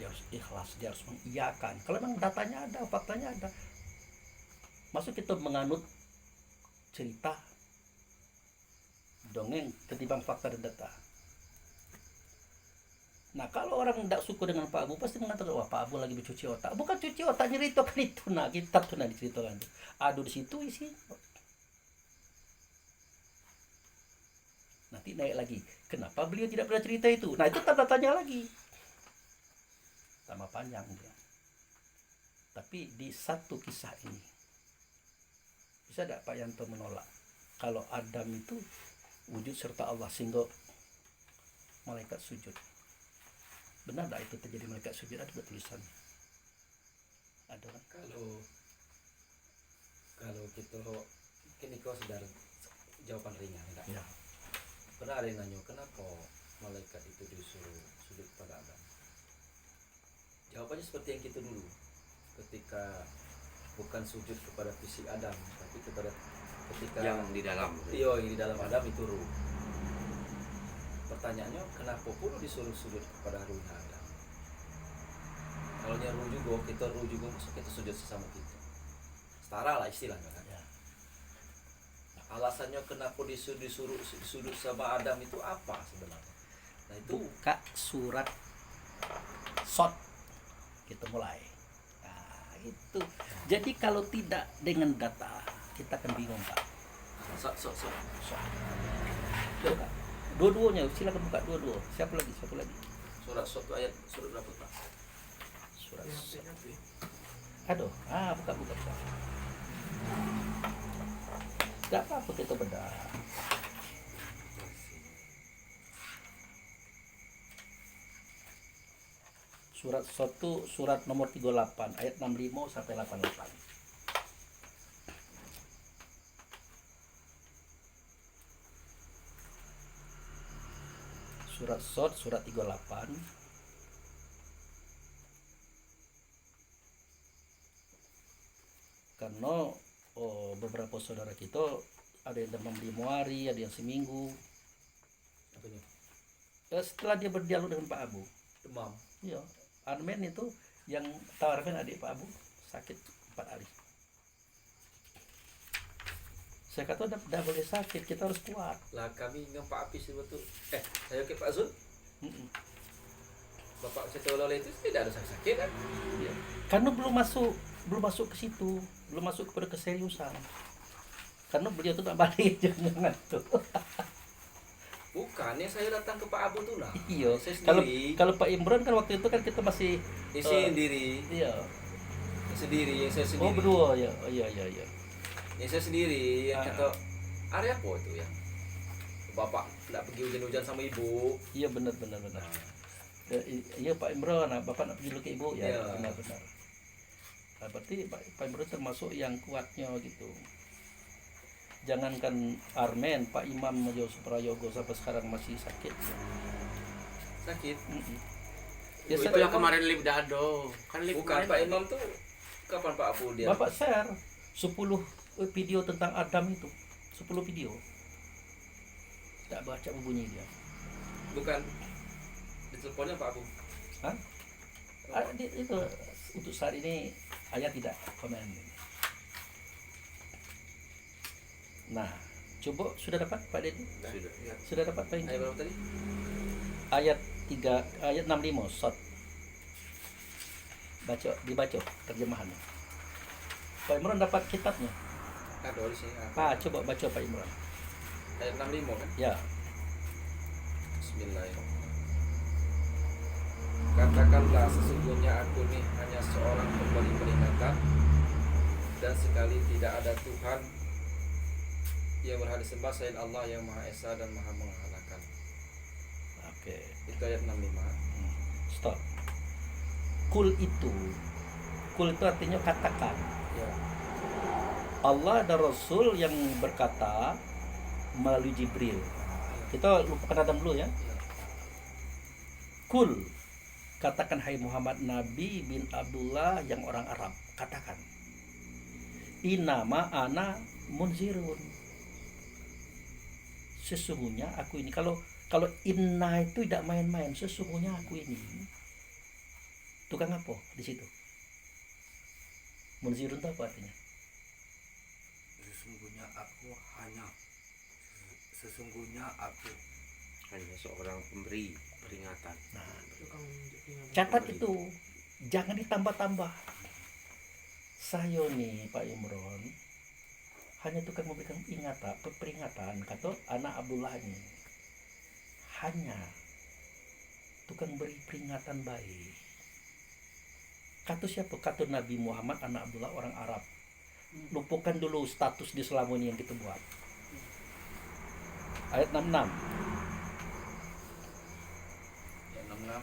dia harus ikhlas, dia harus mengiyakan. Kalau memang datanya ada, faktanya ada, masuk kita menganut cerita dongeng ketimbang fakta dan data. Nah, kalau orang tidak suka dengan Pak Abu pasti mengatakan, wah Pak Abu lagi bercuci otak. Bukan cuci otak, nyeritakan itu. Nah, kitab tuh diceritakan. Aduh di situ isi. Nanti naik lagi, kenapa beliau tidak pernah cerita itu? Nah, itu tanda tanya lagi. Tambah panjang dia. Tapi di satu kisah ini bisa tidak Pak Yanto menolak kalau Adam itu wujud serta Allah sehingga malaikat sujud? Benar tidak itu terjadi malaikat sujud? Ada tulisan? Ada kan? Kalau kita ini kau sudah jawaban ringan enggak? Ya. Pernah ada yang nanya kenapa malaikat itu disuruh sujud pada Adam? Jawabannya seperti yang kita dulu. bukan sujud kepada fisik Adam, tapi kepada ketika yang di dalam. yang di dalam Adam itu ruh. Pertanyaannya, kenapa pun disuruh sujud kepada ruhnya Adam? Kalau ruh juga, masa kita sujud sesama kita. Setara lah istilahnya kan. Ya. Nah, alasannya kenapa disuruh sujud sama Adam itu apa sebenarnya? Nah itu Buka surat Sot, kita mulai. Nah, itu. Jadi kalau tidak dengan data, kita akan bingung, Pak. Sot. Sot. Coba. Dua-duanya, silakan buka dua-dua. Siapa lagi? surat Sot itu ayat surat berapa Pak? Surat Sot. Aduh, buka. Gak apa-apa kita bedah. Surat Sot itu surat nomor 38 ayat 65 sampai 88. Surat Sot surat 38 karena beberapa saudara kita ada yang demam 5 hari, ada yang seminggu. Apa ini? Setelah dia berdialog dengan Pak Abu, Demam. iya, Armen itu yang tahu Armen adik Pak Abu sakit 4 hari. Saya kata udah boleh sakit, kita harus kuat. Lah kami dengan Pak Apis betul. Saya ke Pak Zul, Mm-mm. Bapak Cetolole itu tidak ada sakit kan? Iya. Karena belum masuk ke situ, belum masuk kepada keseriusan. Karena beliau tuh tak balik jangan tuh. Bukan, saya datang ke Pak Abu tuh lah. Iya. Saya Kalau sendiri. Pak Imron kan waktu itu kan kita masih Saya sendiri. iya. Yang saya sendiri. Oh berdua ya. Oh, iya. Yang saya sendiri yang Ah. kata area apa itu ya? Bapak tidak pergi hujan-hujan sama ibu. Iya benar. Iya Pak Imron, Bapak nak pergi dulu ke Ibu ya. Iya. Benar. Nah, berarti Pak Imron termasuk yang kuatnya gitu. Jangankan Armen, Pak Imam Majo Suprayogo sampai sekarang masih sakit. Sakit. Mm-mm. Itu Itu yang kemarin lip dado. Kan lip Bukan kemarin Pak Imam tuh kapan Pak Abu dia? Bapak share 10 video tentang Adam itu. 10 video. Tak baca bunyi dia. Bukan di teleponnya Pak Abu. Hah? Itu untuk saat ini ayah tidak komen. Nah, coba sudah dapat Pak Dedi? Sudah. Ya. Sudah dapat Pak Ayat Indi? berapa tadi? Ayat 65 Sot. Dibaca terjemahannya. Pak Imran dapat kitabnya. Ada di sini. Coba baca Pak Imran. Ayat 65 kan? Ya. Bismillahirrahmanirrahim. Katakanlah sesungguhnya aku ini hanya seorang pemberi peringatan dan sekali tidak ada Tuhan yang berhak disembah selain Allah yang Maha Esa dan Maha Menghalalkan. Oke. Itu ayat 65. Stop. Kul itu artinya katakan. Ya. Allah dan Rasul yang berkata melalui Jibril. Kita lupakan Adam dulu ya. Ya. Kul, katakan hai Muhammad Nabi bin Abdullah yang orang Arab, katakan. Inama ana munzirun. Sesungguhnya aku ini, kalau inna itu tidak main-main, sesungguhnya aku ini tukang apa di situ? Munzirun itu apa artinya? Sesungguhnya aku hanya seorang pemberi peringatan. Nah, catat itu, jangan ditambah-tambah. Saya nih Pak Imron hanya tukang memberikan peringatan, kata anak Abdullah ini hanya tukang beri peringatan baik. Kata siapa? Kata Nabi Muhammad anak Abdullah orang Arab. Lupakan dulu status di selama ini yang kita buat. Ayat 66. Ayat 66.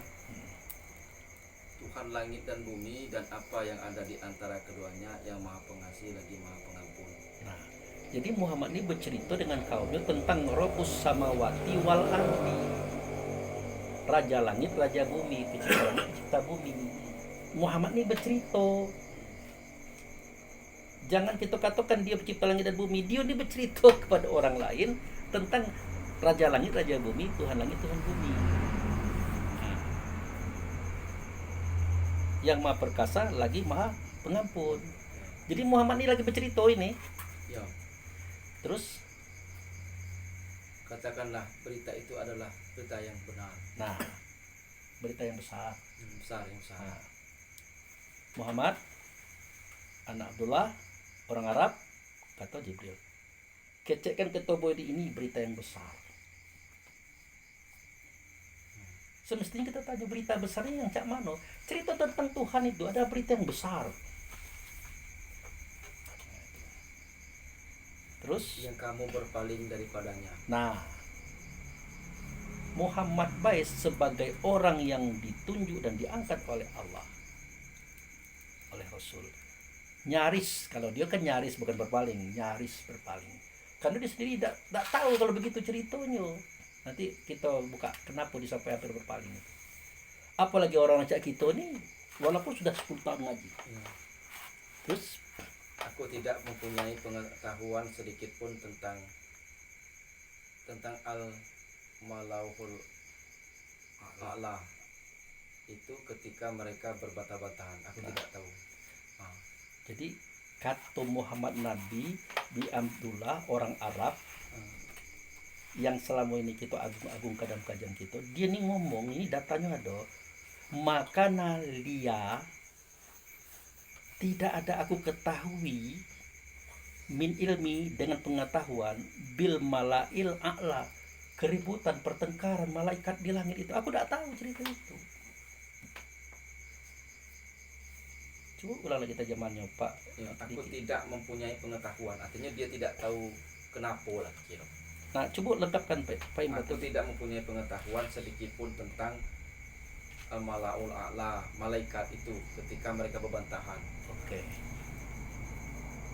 Tuhan langit dan bumi dan apa yang ada di antara keduanya yang Maha Pengasih lagi Maha Pengampun. Nah, jadi Muhammad ini bercerita dengan kaumnya tentang Rabbus samawati wal ardi. Raja langit, raja bumi, pencipta langit, pencipta bumi. Muhammad ini bercerita. Jangan kita katakan dia pencipta langit dan bumi. Dia ini bercerita kepada orang lain tentang Raja Langit, Raja Bumi, Tuhan Langit, Tuhan Bumi. Yang Maha Perkasa lagi Maha Pengampun. Jadi Muhammad ini lagi bercerita ini. Ya, Terus, katakanlah berita itu adalah berita yang benar, nah, berita yang besar. yang besar, yang besar. Nah, Muhammad, anak Abdullah, orang Arab, kata Jibril. Kecekkan ketoboy ini berita yang besar. Semestinya kita tanya berita besarnya yang cak mano. Cerita tentang Tuhan itu ada berita yang besar. Terus, Yang kamu berpaling daripadanya. nah, Muhammad Bais sebagai orang yang ditunjuk dan diangkat oleh Allah, oleh Rasul, nyaris, kalau dia kan nyaris bukan berpaling, nyaris berpaling, karena dia sendiri tidak tahu kalau begitu ceritanya. Nanti kita buka kenapa dia sampai hampir berpaling. Apalagi orang macam kita nih, walaupun sudah 10 tahun ngaji. Ya. Terus, Aku tidak mempunyai pengetahuan sedikit pun tentang al-malauhul a'la itu ketika mereka berbantah-bantahan. Aku Nah. tidak tahu. jadi kata Muhammad Nabi di Abdullah orang Arab yang selama ini kita agung-agungkan dalam kajian kita, dia nih ngomong, ini datanya ada, makana lia tidak ada aku ketahui min ilmi dengan pengetahuan bil malail a'la, keributan pertengkaran malaikat di langit itu aku tidak tahu cerita itu. Coba ulang lagi terjemahannya Pak. Ya, aku Dikit. tidak mempunyai pengetahuan. Artinya dia tidak tahu kenapa lah kira. Nah coba lengkapkan Pak Imam. Aku tidak mempunyai pengetahuan sedikit pun tentang al-malaul a'la, malaikat itu ketika mereka berbantahan. Oke.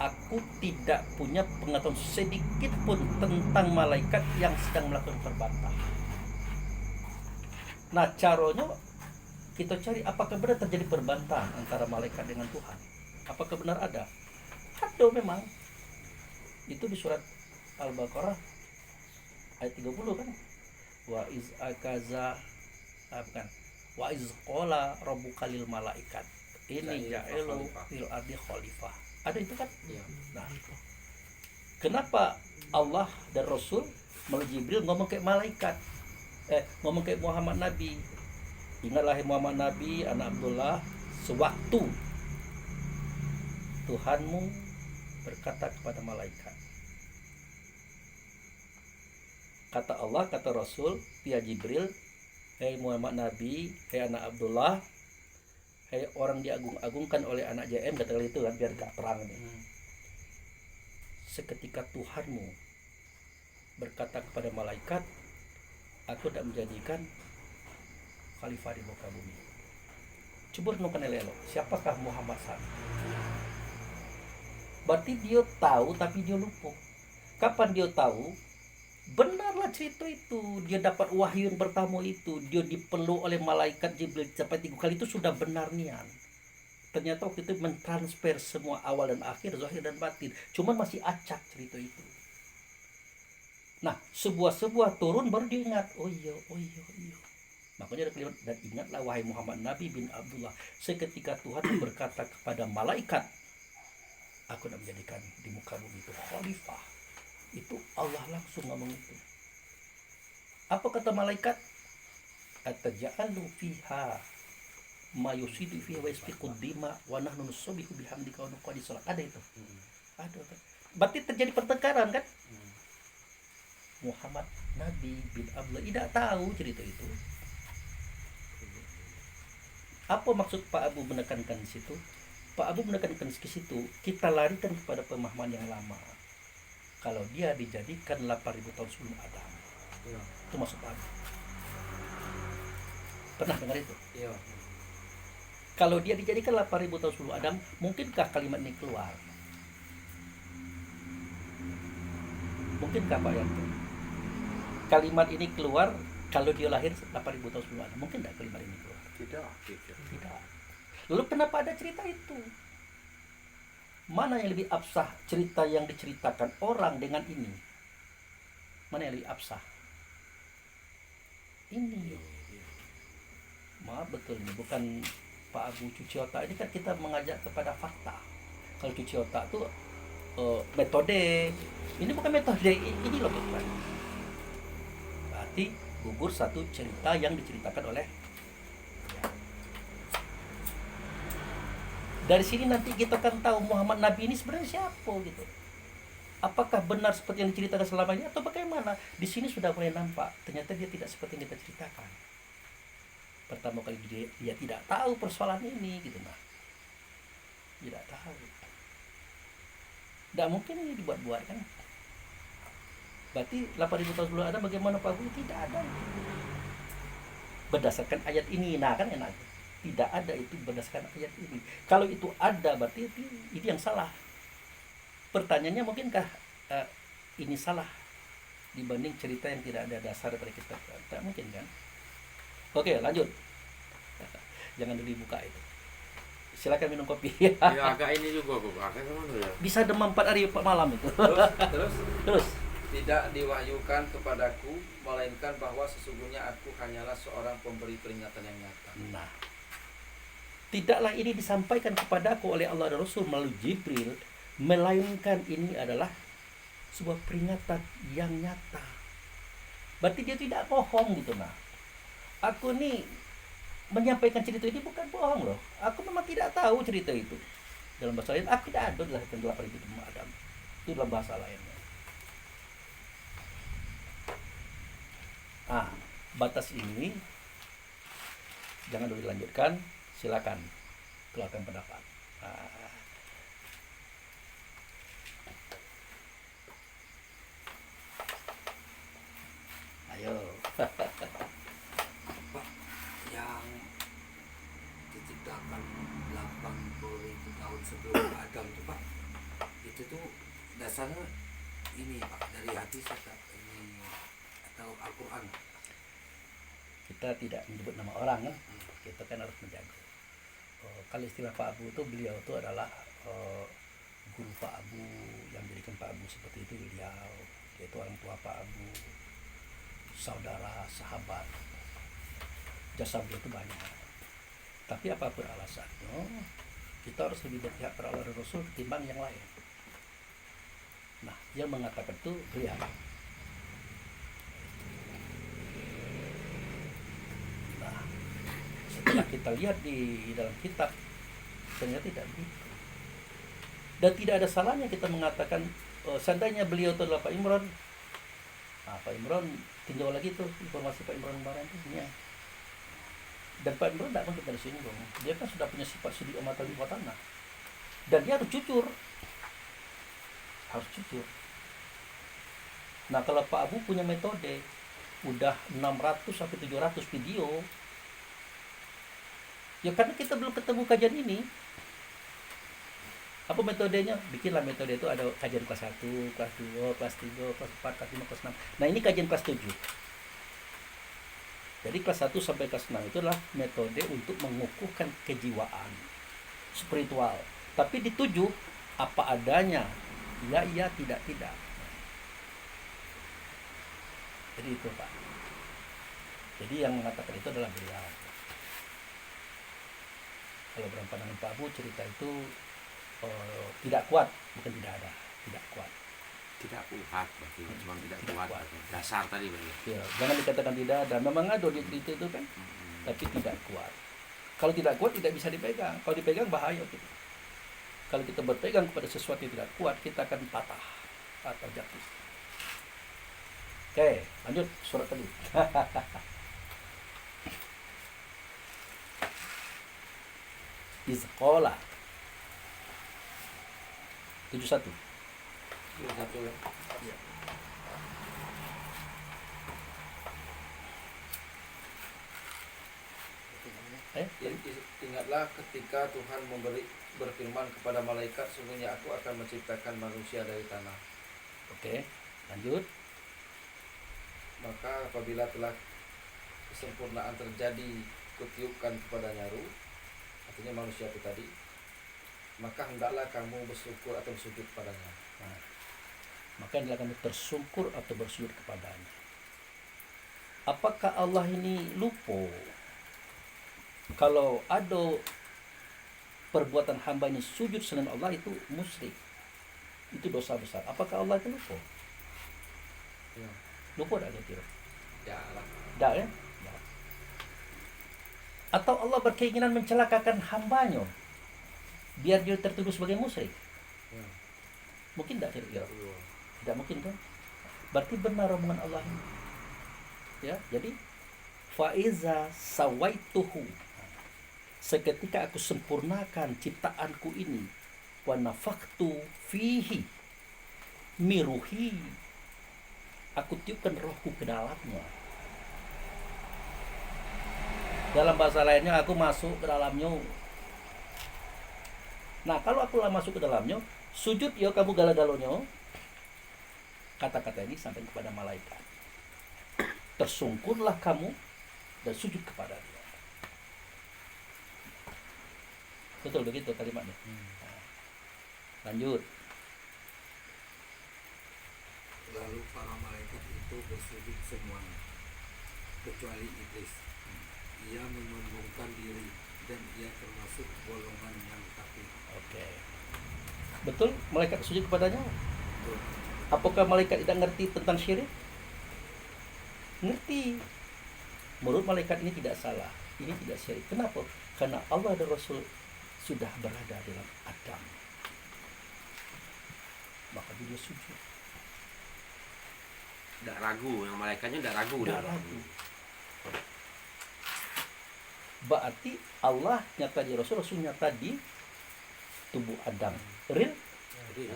Aku tidak punya pengetahuan sedikit pun tentang malaikat yang sedang melakukan perbantahan. Nah, caranya kita cari apakah benar terjadi perbantahan antara malaikat dengan Tuhan. Apakah benar ada? Ada memang. Itu di surat Al-Baqarah ayat 30 kan. Wa iz akaza bukan. Wa iz qala rabbuka lil malaikat ini ja'elu fil ardi khalifah. Ada itu kan? Ya. Nah, kenapa Allah dan Rasul melalui Jibril ngomong kayak malaikat? Ngomong kayak Muhammad Nabi. Ingatlah Muhammad Nabi, anak Abdullah, sewaktu Tuhanmu berkata kepada malaikat. Kata Allah, kata Rasul, via Jibril, hei Muhammad Nabi, hei anak Abdullah, hei orang diagung-agungkan oleh anak JM, kata itu kan biar gak perang nih. Seketika Tuhanmu berkata kepada malaikat, aku tidak menjadikan khalifah di muka bumi. Coba renungkan elok, siapakah Muhammad SAW? Berarti dia tahu tapi dia lupa. Kapan dia tahu? Benarlah cerita itu. Dia dapat wahyu yang pertama itu, dia dipeluk oleh malaikat Jibril sampai 3 kali, itu sudah benar nian. Ternyata waktu itu mentransfer semua awal dan akhir, zahir dan batin. Cuman masih acak cerita itu. Nah, sebuah turun baru dia ingat. Oh iya. Makanya ada kalimat, dan ingatlah wahai Muhammad Nabi bin Abdullah, seketika Tuhan berkata kepada malaikat, aku nak menjadikan di muka bumi itu khalifah. Itu Allah langsung ngomong itu. Apa kata malaikat? Ataja'alu fiha ma yusidu fiha wa yasfiqud dima wa nahnu nusabbihu bihamdika wa nuqaddisu lak. Ada itu. Ada kan? Berarti terjadi pertengkaran kan? Muhammad Nabi bin Abdullah tidak tahu cerita itu. Apa maksud Pak Abu menekankan di situ? Pak Abu menekankan di situ, kita larikan kepada pemahaman yang lama. Kalau dia dijadikan 8.000 tahun sebelum Adam. Ya. Itu maksud Pak Abu. Pernah dengar itu? Ya. Kalau dia dijadikan 8.000 tahun sebelum Adam, mungkinkah kalimat ini keluar? Mungkinkah Pak Yanto? Kalimat ini keluar kalau dia lahir 8.000 tahun sebelum Adam. Mungkin tidak kalimat ini keluar? Tidak. Tidak. Lalu kenapa ada cerita itu? mana yang lebih absah cerita yang diceritakan orang dengan ini? Mana yang lebih absah? Ini. Maaf betul ini bukan Pak Abu cuci otak, ini kan kita mengajak kepada fakta. Kalau cuci otak tuh metode, ini bukan metode, ini loh bukan. Berarti gugur satu cerita yang diceritakan oleh. Dari sini nanti kita akan tahu Muhammad Nabi ini sebenarnya siapa gitu. Apakah benar seperti yang diceritakan selama ini atau bagaimana? Di sini sudah mulai nampak ternyata dia tidak seperti yang kita ceritakan. Pertama kali dia tidak tahu persoalan ini gitu nah. Tidak tahu. Tidak mungkin ini dibuat-buat kan. Berarti 8.000 tahun sebelum ada bagaimana Pak Abu? Tidak ada. Berdasarkan ayat ini, nah kan enak. Tidak ada itu berdasarkan ayat ini. Kalau itu ada berarti itu yang salah. Pertanyaannya mungkinkah ini salah dibanding cerita yang tidak ada dasar daripada kita? Tidak mungkin kan? Oke lanjut. Jangan dulu dibuka itu. Silakan minum kopi. Ya agak ini juga kok, agak kemana ya? Bisa demam 4 hari 4 malam itu. Terus tidak diwahyukan kepadaku melainkan bahwa sesungguhnya aku hanyalah seorang pemberi peringatan yang nyata. nah, tidaklah ini disampaikan kepadaku oleh Allah dan Rasul melalui Jibril, melainkan ini adalah sebuah peringatan yang nyata. Berarti dia tidak bohong gitu nah. Aku nih menyampaikan cerita ini bukan bohong loh. Aku memang tidak tahu cerita itu. Dalam bahasa lain, aku tidak ada dilahirkan 8.000 Adam. Itu dalam bahasa lainnya. Batas ini jangan dulu dilanjutkan. Silakan keluarkan pendapat. Ayo. Pak, yang diciptakan 80.000 tahun sebelum Adam tuh Pak, itu tuh dasarnya ini Pak, dari hadis atau ini atau Al-Quran? Kita tidak menyebut nama orang kan, kita kan harus menjaga. Kalau istilah Pak Abu itu beliau itu adalah guru Pak Abu yang menjadikan Pak Abu seperti itu beliau, yaitu orang tua Pak Abu, saudara, sahabat. Jasa beliau itu banyak. Tapi apapun alasannya, kita harus lebih berpihak pada Allah dan Rasul ketimbang yang lain. Nah, yang mengatakan itu beliau. Nah, setelah kita lihat di dalam kitab, ternyata tidak begitu. Dan tidak ada salahnya kita mengatakan seandainya beliau itu adalah Pak Imran. Pak Imran tinjau lagi tuh informasi Pak Imran kemarin tuh ya. Dan Pak Imran tidak mungkin dari sini dong. Dia kan sudah punya sifat sudi amatan di tanah. Dan dia harus jujur. Harus jujur. Nah, kalau Pak Abu punya metode udah 600 sampai 700 video. Ya karena kita belum ketemu kajian ini. Apa metodenya? Bikinlah metode itu ada kajian kelas 1, kelas 2, kelas 3, kelas 4, kelas 5, kelas 6. Nah, ini kajian kelas 7. Jadi kelas 1 sampai kelas 6 itu adalah metode untuk mengukuhkan kejiwaan spiritual. Tapi di 7 apa adanya. Iya, tidak. Jadi itu Pak. Jadi yang mengatakan itu adalah beliau. Kalau berpandangan Pak Abu cerita itu tidak kuat, bukan tidak ada, tidak kuat. Tidak kuat, berarti cuma tidak kuat. Kuat. Dasar tadi berarti. Ya, jangan dikatakan tidak ada. Memang ada di cerita itu kan, tapi tidak kuat. Kalau tidak kuat tidak bisa dipegang. Kalau dipegang bahaya gitu. Kalau kita berpegang kepada sesuatu yang tidak kuat, kita akan patah atau jatuh. Oke, lanjut surat tadi. Izqala 71. Satu ya. Ingatlah ketika Tuhan berfirman kepada malaikat, sungguhnya aku akan menciptakan manusia dari tanah. Oke, lanjut. Maka apabila telah kesempurnaan terjadi, kutiupkan kepadanya ruh, artinya manusia itu tadi, maka hendaklah kamu bersyukur atau bersujud padanya. Nah, maka hendaklah kamu tersungkur atau bersujud kepadanya. Apakah Allah ini lupa kalau ada perbuatan hamba ini sujud selain Allah itu musyrik, itu dosa besar? Apakah Allah itu lupa? Ya, Lupa tak kira? ya lah. Tak ya? Tak. Atau Allah berkeinginan mencelakakan hambanya biar dia tertuduh sebagai musyrik? Ya. Mungkin tak kira-kira? Tidak mungkin kan? Berarti benar omongan Allah ini. Ya, jadi faiza sawaituhu, seketika aku sempurnakan ciptaanku ini, wa nafaktu fihi miruhi, aku tiupkan rohku ke dalamnya. Dalam bahasa lainnya, aku masuk ke dalamnya. Nah, kalau aku lah masuk ke dalamnya, sujud ya kamu gala-galonya. Kata-kata ini sampai kepada malaikat. Tersungkurlah kamu dan sujud kepada dia. Betul begitu kalimatnya. Nah, lanjut. Lalu para malaikat itu bersujud semuanya kecuali iblis. Ia menyombongkan diri dan ia termasuk golongan yang kafir. Oke. Betul malaikat sujud kepadanya? Betul. Apakah malaikat tidak ngerti tentang syirik? Ngerti. Menurut malaikat ini tidak salah, ini tidak syirik. Kenapa? Karena Allah dan Rasul sudah berada dalam Adam, maka dia sujud. Tidak ragu, yang malaikatnya tidak ragu. Tidak ragu. Berarti Allah nyata di Rasul, Rasul nyata di tubuh Adam. Real? Jadi,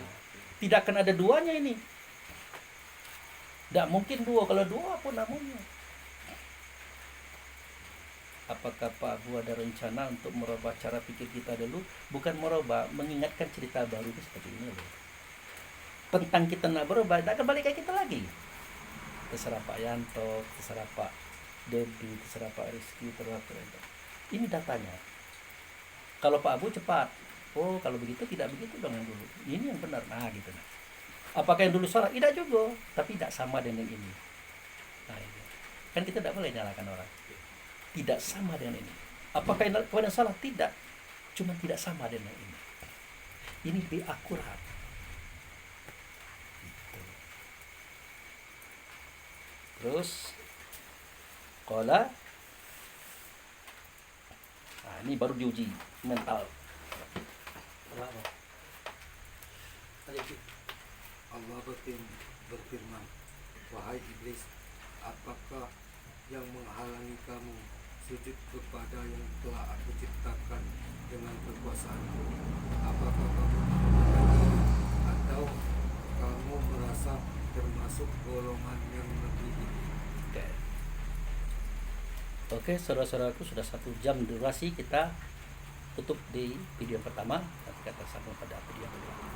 Tidak akan ada duanya ini. Tidak mungkin dua. Kalau dua apa namanya? Apakah Pak Abu ada rencana untuk merubah cara pikir kita dulu? Bukan merubah, mengingatkan cerita baru ini seperti ini loh. Tentang kita nak berubah, tidak kembali kayak kita lagi. Terserah Pak Yanto, terserah Pak Dedi, terserah Pak Rizky, terserah Pak Yanto. Ini datanya. Kalau Pak Abu cepat. Oh, kalau begitu tidak begitu dong yang dulu. Ini yang benar. Nah, gitu. Apakah yang dulu salah? Tidak juga, tapi tidak sama dengan ini. Nah, ini. Kan kita tidak boleh nyalakan orang. Tidak sama dengan ini. Apakah yang salah? Tidak. Cuma tidak sama dengan ini. Ini lebih akurat. Gitu. Terus qala, nah ini baru diuji mental. Allah berfirman, wahai iblis, apakah yang menghalangi kamu sujud kepada yang telah aku ciptakan dengan kekuasaanku? Apakah kamu menghindari atau kamu merasa termasuk golongan yang lebih tinggi? Oke, saudara-saudaraku, sudah 1 jam durasi, kita tutup di video pertama. Nanti kita sambung pada video kedua.